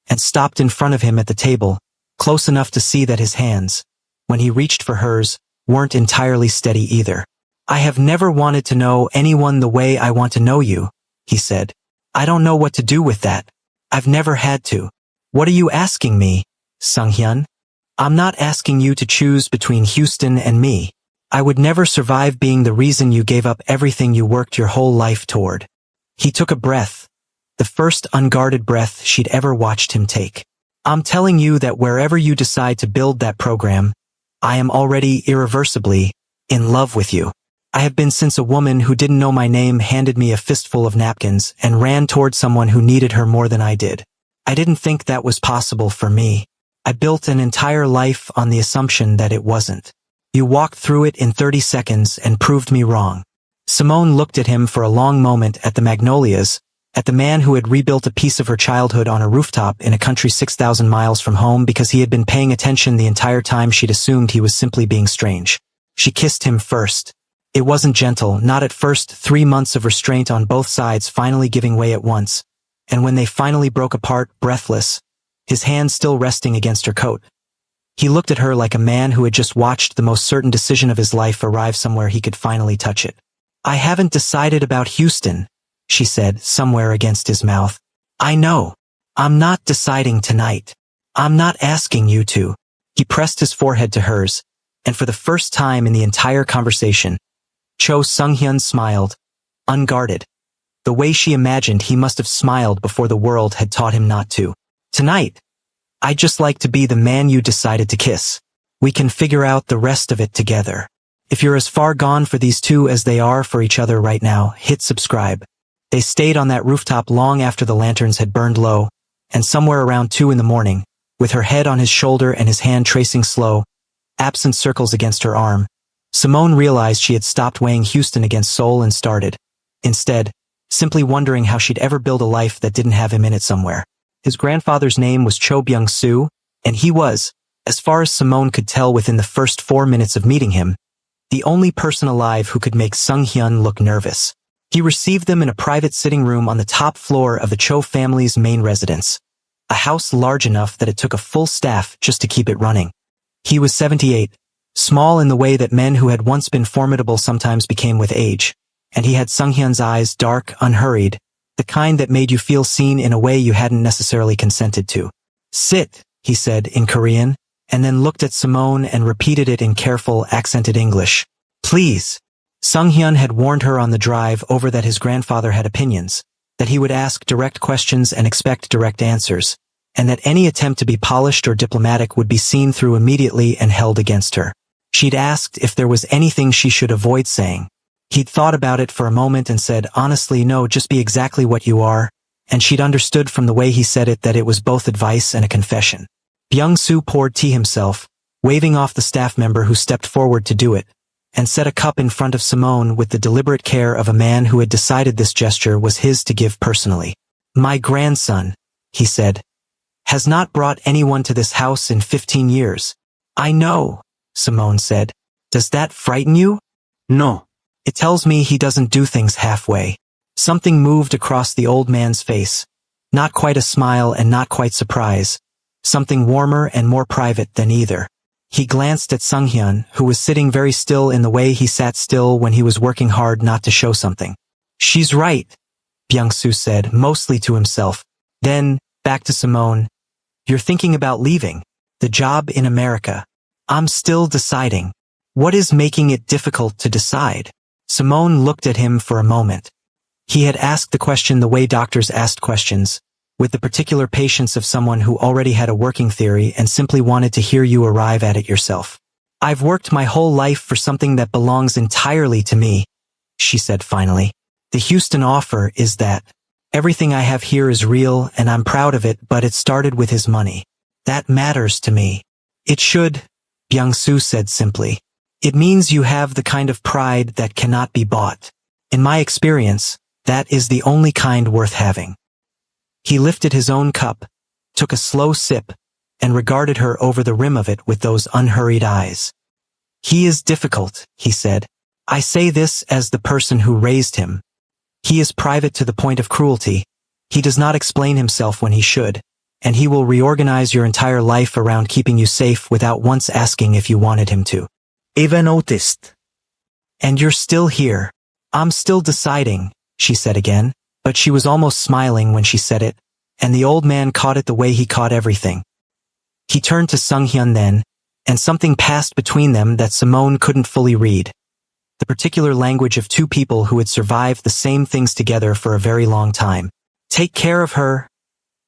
and stopped in front of him at the table, close enough to see that his hands, when he reached for hers, weren't entirely steady either. I have never wanted to know anyone the way I want to know you, he said. I don't know what to do with that. I've never had to. What are you asking me, Sung-hyun? I'm not asking you to choose between Houston and me. I would never survive being the reason you gave up everything you worked your whole life toward. He took a breath, the first unguarded breath she'd ever watched him take. I'm telling you that wherever you decide to build that program, I am already irreversibly in love with you. I have been since a woman who didn't know my name handed me a fistful of napkins and ran toward someone who needed her more than I did. I didn't think that was possible for me. I built an entire life on the assumption that it wasn't. You walked through it in 30 seconds and proved me wrong. Simone looked at him for a long moment at the magnolias, at the man who had rebuilt a piece of her childhood on a rooftop in a country 6,000 miles from home because he had been paying attention the entire time she'd assumed he was simply being strange. She kissed him first. It wasn't gentle, not at first, 3 months of restraint on both sides finally giving way at once. And when they finally broke apart, breathless, his hand still resting against her coat, he looked at her like a man who had just watched the most certain decision of his life arrive somewhere he could finally touch it. "I haven't decided about Houston," she said, somewhere against his mouth. "I know. I'm not deciding tonight. I'm not asking you to." He pressed his forehead to hers, and for the first time in the entire conversation, Cho Sung-hyun smiled, unguarded, the way she imagined he must have smiled before the world had taught him not to. "Tonight, I'd just like to be the man you decided to kiss. We can figure out the rest of it together. If you're as far gone for these two as they are for each other right now, hit subscribe." They stayed on that rooftop long after the lanterns had burned low, and somewhere around 2 in the morning, with her head on his shoulder and his hand tracing slow, absent circles against her arm, Simone realized she had stopped weighing Houston against Seoul and started, instead, simply wondering how she'd ever build a life that didn't have him in it somewhere. His grandfather's name was Cho Byung-soo, and he was, as far as Simone could tell within the first 4 minutes of meeting him, the only person alive who could make Sung-hyun look nervous. He received them in a private sitting room on the top floor of the Cho family's main residence, a house large enough that it took a full staff just to keep it running. He was 78, small in the way that men who had once been formidable sometimes became with age, and he had Sung-hyun's eyes, dark, unhurried, the kind that made you feel seen in a way you hadn't necessarily consented to. "Sit," he said in Korean, and then looked at Simone and repeated it in careful, accented English. "Please." Sung-hyun had warned her on the drive over that his grandfather had opinions, that he would ask direct questions and expect direct answers, and that any attempt to be polished or diplomatic would be seen through immediately and held against her. She'd asked if there was anything she should avoid saying. He'd thought about it for a moment and said, "Honestly, no, just be exactly what you are," and she'd understood from the way he said it that it was both advice and a confession. Byung-soo poured tea himself, waving off the staff member who stepped forward to do it, and set a cup in front of Simone with the deliberate care of a man who had decided this gesture was his to give personally. "My grandson," he said, "has not brought anyone to this house in 15 years. "I know," Simone said. "Does that frighten you?" No. "It tells me he doesn't do things halfway." Something moved across the old man's face. Not quite a smile and not quite surprise. Something warmer and more private than either. He glanced at Sung-hyun, who was sitting very still in the way he sat still when he was working hard not to show something. "She's right," Byung-soo said, mostly to himself. Then, back to Simone. "You're thinking about leaving the job in America." "I'm still deciding." "What is making it difficult to decide?" Simone looked at him for a moment. He had asked the question the way doctors asked questions, with the particular patience of someone who already had a working theory and simply wanted to hear you arrive at it yourself. "I've worked my whole life for something that belongs entirely to me," she said finally. "The Houston offer is that. Everything I have here is real and I'm proud of it, but it started with his money. That matters to me." "It should," Byung-soo said simply. "It means you have the kind of pride that cannot be bought. In my experience, that is the only kind worth having." He lifted his own cup, took a slow sip, and regarded her over the rim of it with those unhurried eyes. "He is difficult," he said. "I say this as the person who raised him. He is private to the point of cruelty. He does not explain himself when he should, and he will reorganize your entire life around keeping you safe without once asking if you wanted him to." Eva noticed. "And you're still here." "I'm still deciding," she said again, but she was almost smiling when she said it, and the old man caught it the way he caught everything. He turned to Sung-hyun then, and something passed between them that Simone couldn't fully read. The particular language of two people who had survived the same things together for a very long time. "Take care of her,"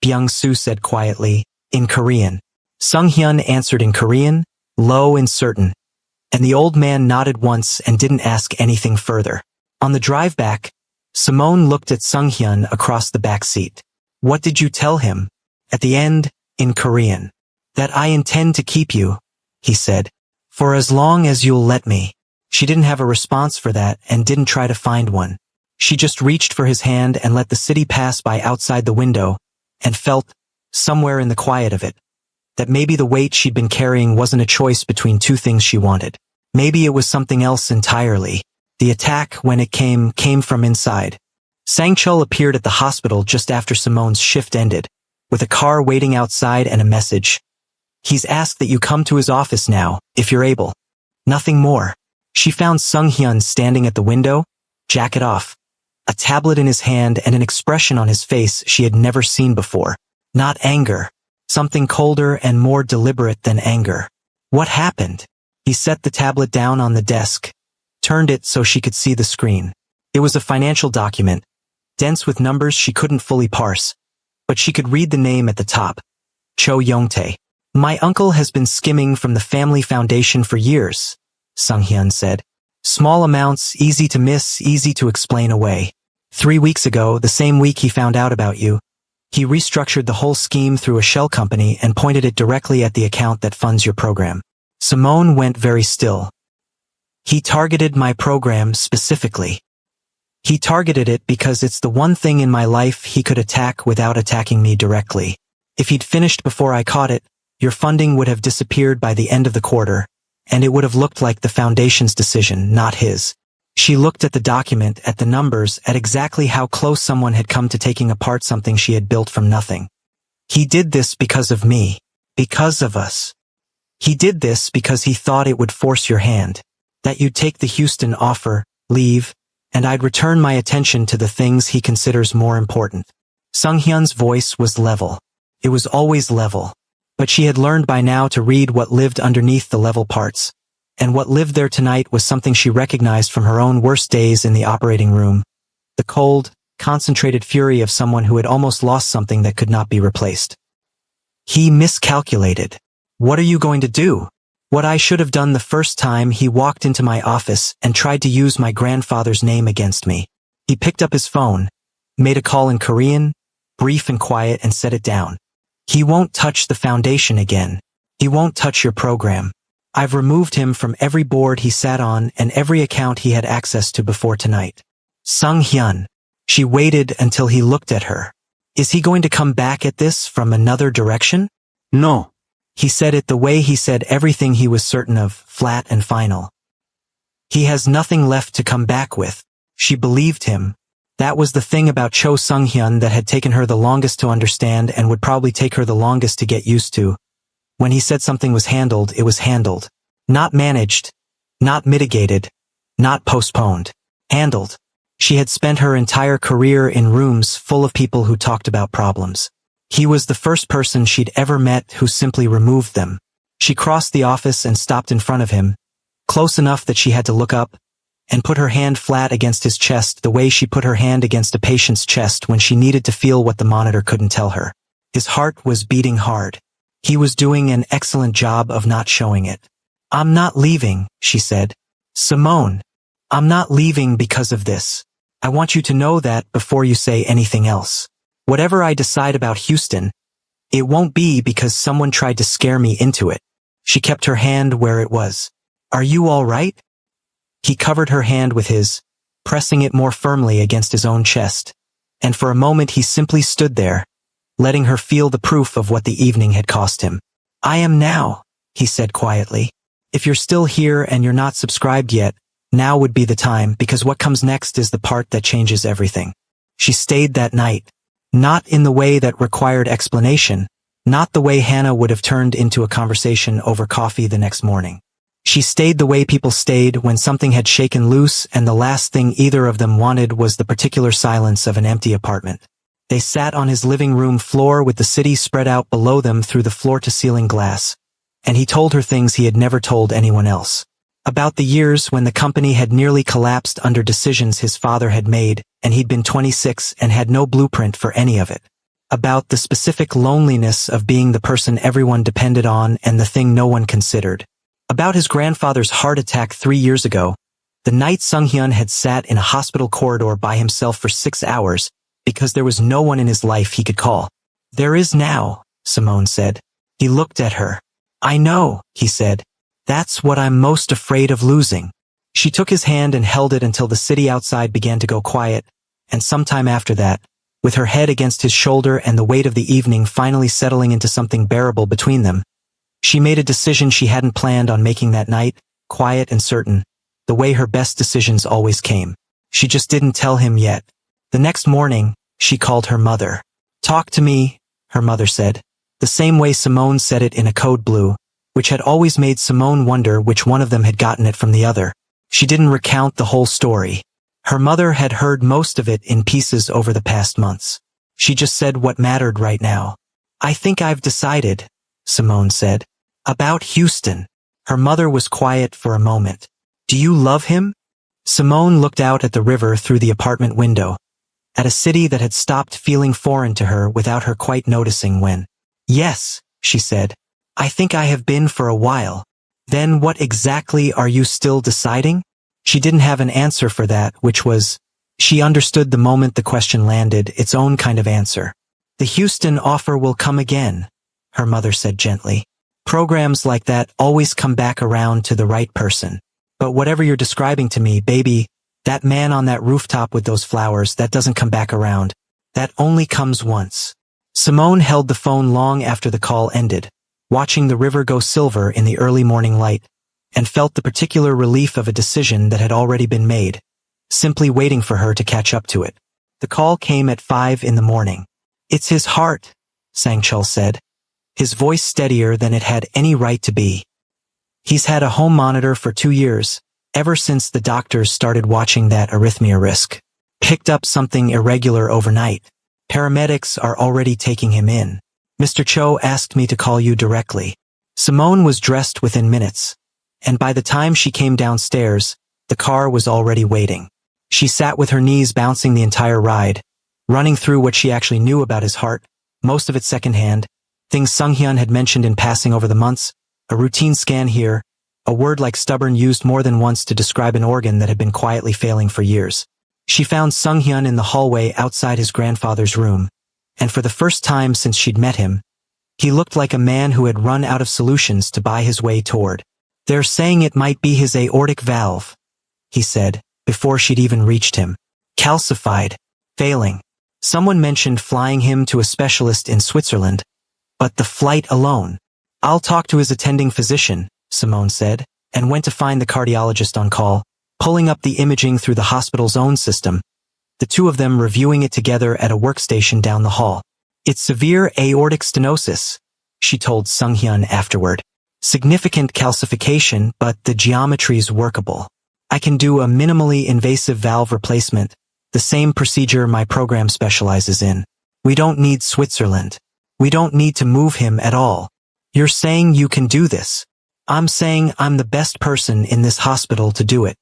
Byung-soo said quietly, in Korean. Sung-hyun answered in Korean, low and certain, and the old man nodded once and didn't ask anything further. On the drive back, Simone looked at Sung-hyun across the back seat. "What did you tell him?" At the end, in Korean. "That I intend to keep you," he said, "for as long as you'll let me." She didn't have a response for that and didn't try to find one. She just reached for his hand and let the city pass by outside the window, and felt, somewhere in the quiet of it, that maybe the weight she'd been carrying wasn't a choice between two things she wanted. Maybe it was something else entirely. The attack, when it came from inside. Sangchul appeared at the hospital just after Simone's shift ended, with a car waiting outside and a message. He's asked that you come to his office now, if you're able. Nothing more. She found Sung Hyun standing at the window, jacket off, a tablet in his hand and an expression on his face she had never seen before. Not anger. Something colder and more deliberate than anger. What happened? He set the tablet down on the desk, turned it so she could see the screen. It was a financial document, dense with numbers she couldn't fully parse, but she could read the name at the top. Cho Yongtae. My uncle has been skimming from the family foundation for years, Sung Hyun said. Small amounts, easy to miss, easy to explain away. 3 weeks ago, the same week he found out about you, he restructured the whole scheme through a shell company and pointed it directly at the account that funds your program. Simone went very still. He targeted my program specifically. He targeted it because it's the one thing in my life he could attack without attacking me directly. If he'd finished before I caught it, your funding would have disappeared by the end of the quarter, and it would have looked like the foundation's decision, not his. She looked at the document, at the numbers, at exactly how close someone had come to taking apart something she had built from nothing. He did this because of me. Because of us. He did this because he thought it would force your hand. That you'd take the Houston offer, leave, and I'd return my attention to the things he considers more important. Sung Hyun's voice was level. It was always level. But she had learned by now to read what lived underneath the level parts. And what lived there tonight was something she recognized from her own worst days in the operating room. The cold, concentrated fury of someone who had almost lost something that could not be replaced. He miscalculated. What are you going to do? What I should have done the first time he walked into my office and tried to use my grandfather's name against me. He picked up his phone, made a call in Korean, brief and quiet, and set it down. He won't touch the foundation again. He won't touch your program. I've removed him from every board he sat on and every account he had access to before tonight. Sung Hyun. She waited until he looked at her. Is he going to come back at this from another direction? No. He said it the way he said everything he was certain of, flat and final. He has nothing left to come back with. She believed him. That was the thing about Cho Sung Hyun that had taken her the longest to understand and would probably take her the longest to get used to. When he said something was handled, it was handled. Not managed. Not mitigated. Not postponed. Handled. She had spent her entire career in rooms full of people who talked about problems. He was the first person she'd ever met who simply removed them. She crossed the office and stopped in front of him, close enough that she had to look up, and put her hand flat against his chest the way she put her hand against a patient's chest when she needed to feel what the monitor couldn't tell her. His heart was beating hard. He was doing an excellent job of not showing it. I'm not leaving, she said. Simone, I'm not leaving because of this. I want you to know that before you say anything else. Whatever I decide about Houston, it won't be because someone tried to scare me into it. She kept her hand where it was. Are you all right? He covered her hand with his, pressing it more firmly against his own chest. And for a moment he simply stood there, letting her feel the proof of what the evening had cost him. I am now, he said quietly. If you're still here and you're not subscribed yet, now would be the time because what comes next is the part that changes everything. She stayed that night. Not in the way that required explanation, not the way Hannah would have turned into a conversation over coffee the next morning. She stayed the way people stayed when something had shaken loose and the last thing either of them wanted was the particular silence of an empty apartment. They sat on his living room floor with the city spread out below them through the floor-to-ceiling glass, and he told her things he had never told anyone else. About the years when the company had nearly collapsed under decisions his father had made, and he'd been 26 and had no blueprint for any of it. About the specific loneliness of being the person everyone depended on and the thing no one considered. About his grandfather's heart attack 3 years ago, the night Sung Hyun had sat in a hospital corridor by himself for 6 hours because there was no one in his life he could call. There is now, Simone said. He looked at her. I know, he said. That's what I'm most afraid of losing. She took his hand and held it until the city outside began to go quiet, and sometime after that, with her head against his shoulder and the weight of the evening finally settling into something bearable between them, she made a decision she hadn't planned on making that night, quiet and certain, the way her best decisions always came. She just didn't tell him yet. The next morning, she called her mother. "Talk to me," her mother said, the same way Simone said it in a code blue, which had always made Simone wonder which one of them had gotten it from the other. She didn't recount the whole story. Her mother had heard most of it in pieces over the past months. She just said what mattered right now. "I think I've decided," Simone said. "About Houston." Her mother was quiet for a moment. "Do you love him?" Simone looked out at the river through the apartment window, at a city that had stopped feeling foreign to her without her quite noticing when. "Yes," she said. "I think I have been for a while." "Then what exactly are you still deciding?" She didn't have an answer for that, which was, she understood the moment the question landed, its own kind of answer. "The Houston offer will come again," her mother said gently. "Programs like that always come back around to the right person. But whatever you're describing to me, baby, that man on that rooftop with those flowers, that doesn't come back around. That only comes once." Simone held the phone long after the call ended, watching the river go silver in the early morning light, and felt the particular relief of a decision that had already been made, simply waiting for her to catch up to it. The call came at 5 in the morning. "It's his heart," Sangchul said, his voice steadier than it had any right to be. "He's had a home monitor for 2 years, ever since the doctors started watching that arrhythmia risk. Picked up something irregular overnight. Paramedics are already taking him in. Mr. Cho asked me to call you directly." Simone was dressed within minutes, and by the time she came downstairs, the car was already waiting. She sat with her knees bouncing the entire ride, running through what she actually knew about his heart, most of it secondhand, things Sunghyun had mentioned in passing over the months, a routine scan here, a word like stubborn used more than once to describe an organ that had been quietly failing for years. She found Sunghyun in the hallway outside his grandfather's room, and for the first time since she'd met him, he looked like a man who had run out of solutions to buy his way toward. "They're saying it might be his aortic valve," he said, before she'd even reached him. "Calcified. Failing. Someone mentioned flying him to a specialist in Switzerland, but the flight alone." "I'll talk to his attending physician," Simone said, and went to find the cardiologist on call, pulling up the imaging through the hospital's own system, the two of them reviewing it together at a workstation down the hall. "It's severe aortic stenosis," she told Sunghyun afterward. "Significant calcification, but the geometry's workable. I can do a minimally invasive valve replacement, the same procedure my program specializes in. We don't need Switzerland. We don't need to move him at all." "You're saying you can do this?" "I'm saying I'm the best person in this hospital to do it."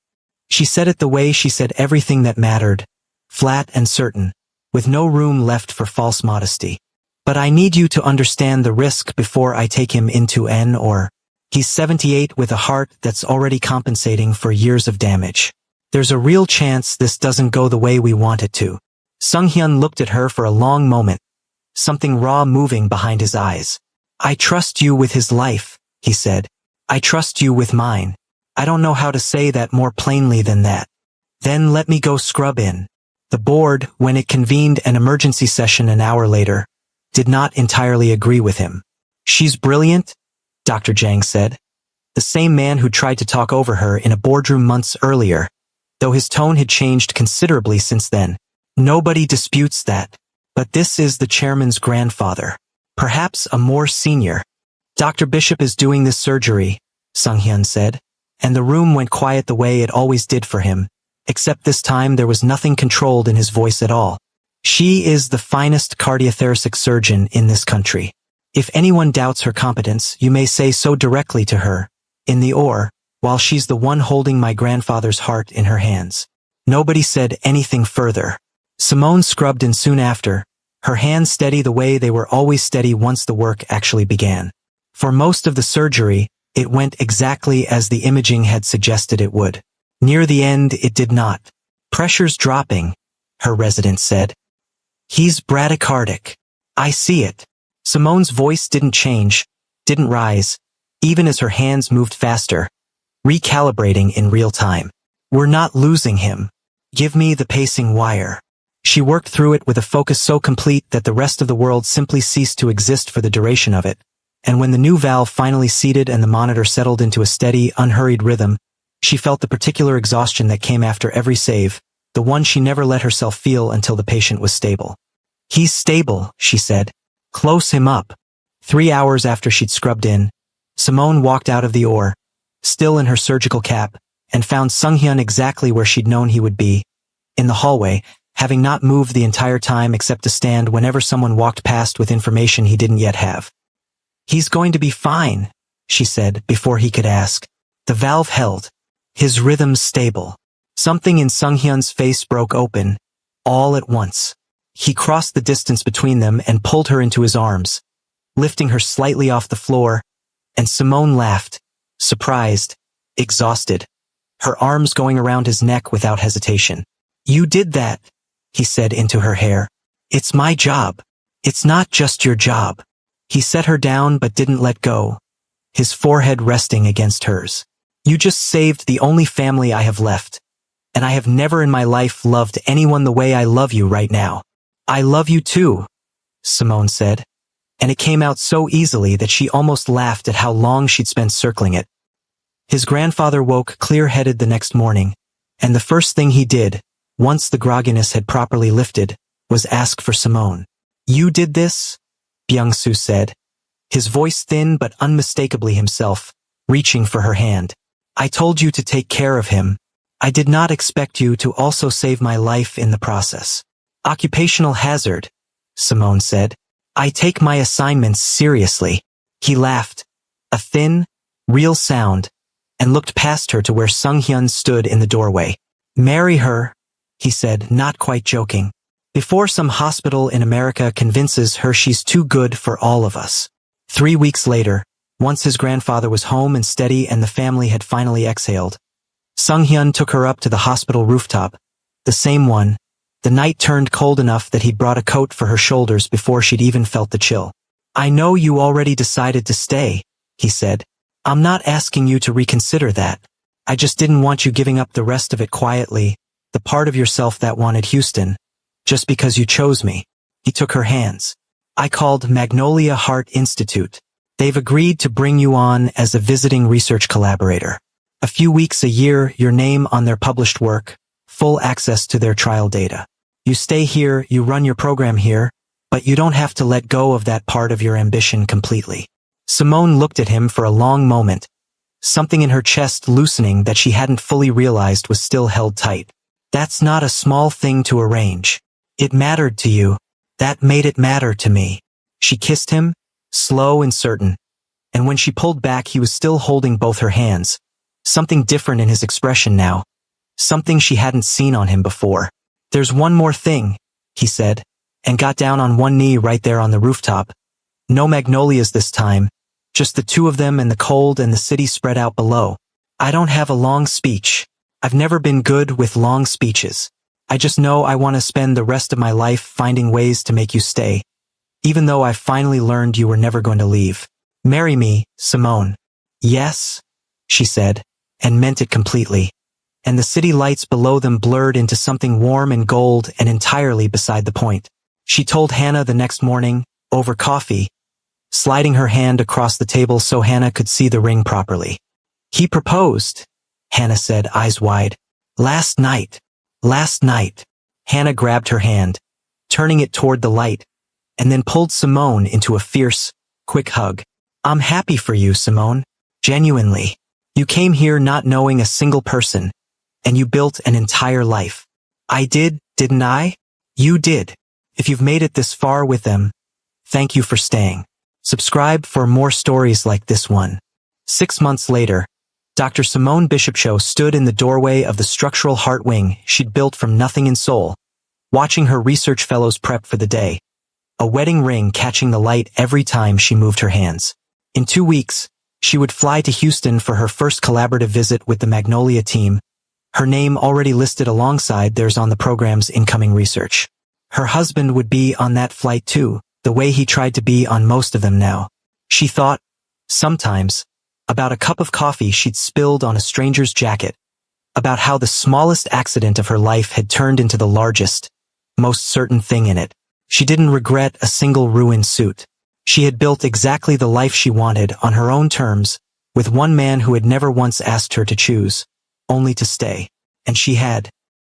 She said it the way she said everything that mattered, flat and certain, with no room left for false modesty. "But I need you to understand the risk before I take him into or. He's 78 with a heart that's already compensating for years of damage. There's a real chance this doesn't go the way we want it to." Sunghyun looked at her for a long moment, something raw moving behind his eyes. "I trust you with his life," he said. "I trust you with mine. I don't know how to say that more plainly than that." "Then let me go scrub in." The board, when it convened an emergency session an hour later, did not entirely agree with him. "She's brilliant," Dr. Jang said, the same man who tried to talk over her in a boardroom months earlier, though his tone had changed considerably since then. "Nobody disputes that. But this is the chairman's grandfather. Perhaps a more senior." "Dr. Bishop is doing this surgery," Sunghyun said, and the room went quiet the way it always did for him, except this time there was nothing controlled in his voice at all. "She is the finest cardiothoracic surgeon in this country. If anyone doubts her competence, you may say so directly to her, in the while she's the one holding my grandfather's heart in her hands." Nobody said anything further. Simone scrubbed in soon after, her hands steady the way they were always steady once the work actually began. For most of the surgery, it went exactly as the imaging had suggested it would. Near the end, it did not. "Pressure's dropping," her resident said. "He's bradycardic. I see it." Simone's voice didn't change, didn't rise, even as her hands moved faster, recalibrating in real time. We're not losing him. Give me the pacing wire. She worked through it with a focus so complete that the rest of the world simply ceased to exist for the duration of it. And when the new valve finally seated and the monitor settled into a steady, unhurried rhythm, she felt the particular exhaustion that came after every save, the one she never let herself feel until the patient was stable. He's stable, she said. Close him up. 3 hours after she'd scrubbed in, Simone walked out of the OR, still in her surgical cap, and found Sunghyun exactly where she'd known he would be, in the hallway, having not moved the entire time except to stand whenever someone walked past with information he didn't yet have. He's going to be fine, she said before he could ask. The valve held. His rhythms stable. Something in Sunghyun's face broke open, all at once. He crossed the distance between them and pulled her into his arms, lifting her slightly off the floor, and Simone laughed, surprised, exhausted, her arms going around his neck without hesitation. You did that, he said into her hair. It's my job. It's not just your job. He set her down but didn't let go, his forehead resting against hers. You just saved the only family I have left, and I have never in my life loved anyone the way I love you right now. I love you too, Simone said, and it came out so easily that she almost laughed at how long she'd spent circling it. His grandfather woke clear-headed the next morning, and the first thing he did, once the grogginess had properly lifted, was ask for Simone. You did this? Byung-soo said, his voice thin but unmistakably himself, reaching for her hand. I told you to take care of him. I did not expect you to also save my life in the process. Occupational hazard, Simone said. I take my assignments seriously. He laughed, a thin, real sound, and looked past her to where Sunghyun stood in the doorway. Marry her, he said, not quite joking, before some hospital in America convinces her she's too good for all of us. 3 weeks later, once his grandfather was home and steady and the family had finally exhaled, Sunghyun took her up to the hospital rooftop, the same one. The night turned cold enough that he'd brought a coat for her shoulders before she'd even felt the chill. I know you already decided to stay, he said. I'm not asking you to reconsider that. I just didn't want you giving up the rest of it quietly, the part of yourself that wanted Houston, just because you chose me. He took her hands. I called Magnolia Heart Institute. They've agreed to bring you on as a visiting research collaborator. A few weeks a year, your name on their published work, full access to their trial data. You stay here, you run your program here, but you don't have to let go of that part of your ambition completely. Simone looked at him for a long moment, something in her chest loosening that she hadn't fully realized was still held tight. That's not a small thing to arrange. It mattered to you. That made it matter to me. She kissed him, slow and certain, and when she pulled back he was still holding both her hands, something different in his expression now, something she hadn't seen on him before. There's one more thing, he said, and got down on one knee right there on the rooftop. No magnolias this time, just the two of them and the cold and the city spread out below. I don't have a long speech. I've never been good with long speeches. I just know I want to spend the rest of my life finding ways to make you stay, even though I finally learned you were never going to leave. Marry me, Simone. Yes, she said, and meant it completely. And the city lights below them blurred into something warm and gold and entirely beside the point. She told Hannah the next morning, over coffee, sliding her hand across the table so Hannah could see the ring properly. He proposed, Hannah said, eyes wide. Last night. Hannah grabbed her hand, turning it toward the light, and then pulled Simone into a fierce, quick hug. I'm happy for you, Simone. Genuinely. You came here not knowing a single person, and you built an entire life. I did, didn't I? You did. If you've made it this far with them, thank you for staying. Subscribe for more stories like this one. 6 months later, Dr. Simone Bishopshaw stood in the doorway of the structural heart wing she'd built from nothing in Seoul, watching her research fellows prep for the day, a wedding ring catching the light every time she moved her hands. In 2 weeks, she would fly to Houston for her first collaborative visit with the Magnolia team, her name already listed alongside theirs on the program's incoming research. Her husband would be on that flight too, the way he tried to be on most of them now. She thought, sometimes, about a cup of coffee she'd spilled on a stranger's jacket, about how the smallest accident of her life had turned into the largest, most certain thing in it. She didn't regret a single ruined suit. She had built exactly the life she wanted on her own terms, with one man who had never once asked her to choose, only to stay. And she had,